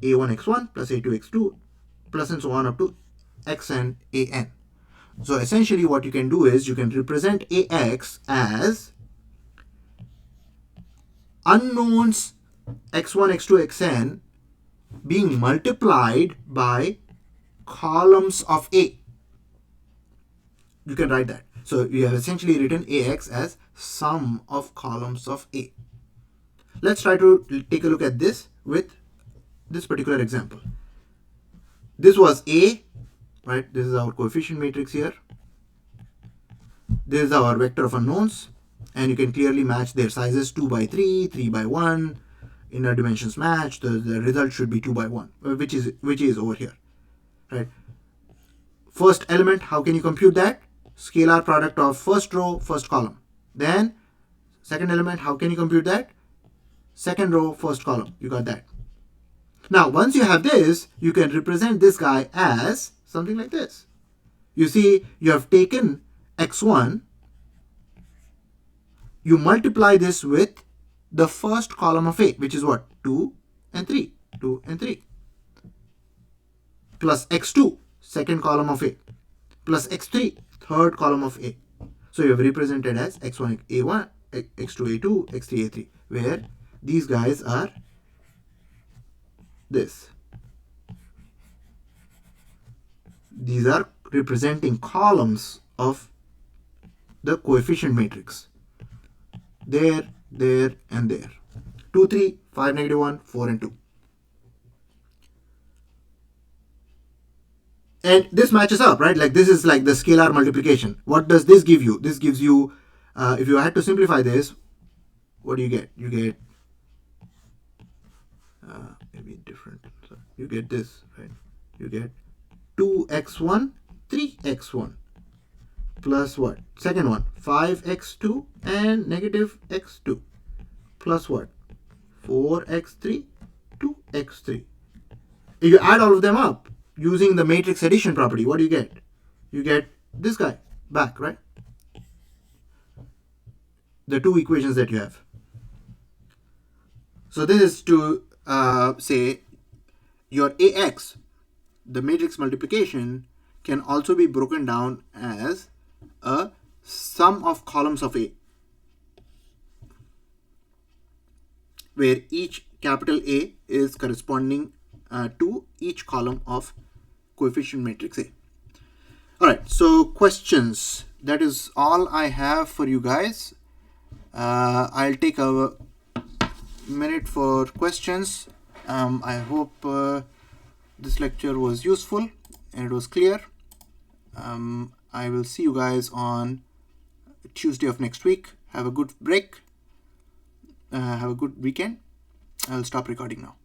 a1x1 plus a2x2 plus and so on up to xn an. So essentially what you can do is you can represent AX as unknowns x1, x2, xn being multiplied by columns of A. You can write that. So you have essentially written AX as sum of columns of A. Let's try to take a look at this with this particular example. This was A, right? This is our coefficient matrix here. This is our vector of unknowns, and you can clearly match their sizes 2 by 3, 3 by 1, inner dimensions match. The result should be 2 by 1, which is over here, right? First element, how can you compute that? Scalar product of first row, first column. Then second element, how can you compute that? Second row, first column. You got that. Now once you have this, you can represent this guy as something like this. You see, you have taken x1, you multiply this with the first column of A, which is what? 2 and 3. 2 and 3. Plus x2, second column of A. Plus x3, third column of A. So you have represented as x1 A1, x2 A2, x3 A3, where these guys are this. These are representing columns of the coefficient matrix. There, there, and there. 2, 3, 5, -1, 4, and 2. And this matches up, right? Like this is like the scalar multiplication. What does this give you? This gives you, if you had to simplify this, what do you get? You get maybe different. So you get this, right? You get 2x1, 3x1 plus what? Second one, 5x2 and -x2 plus what? 4x3, 2x3. If you add all of them up using the matrix addition property, what do you get? You get this guy back, right? The two equations that you have. So this is to say your AX, the matrix multiplication, can also be broken down as a sum of columns of A, where each capital A is corresponding to each column of coefficient matrix A. All right, so questions. That is all I have for you guys. I'll take a minute for questions. I hope this lecture was useful and it was clear. I will see you guys on Tuesday of next week. Have a good break. Have a good weekend. I'll stop recording now.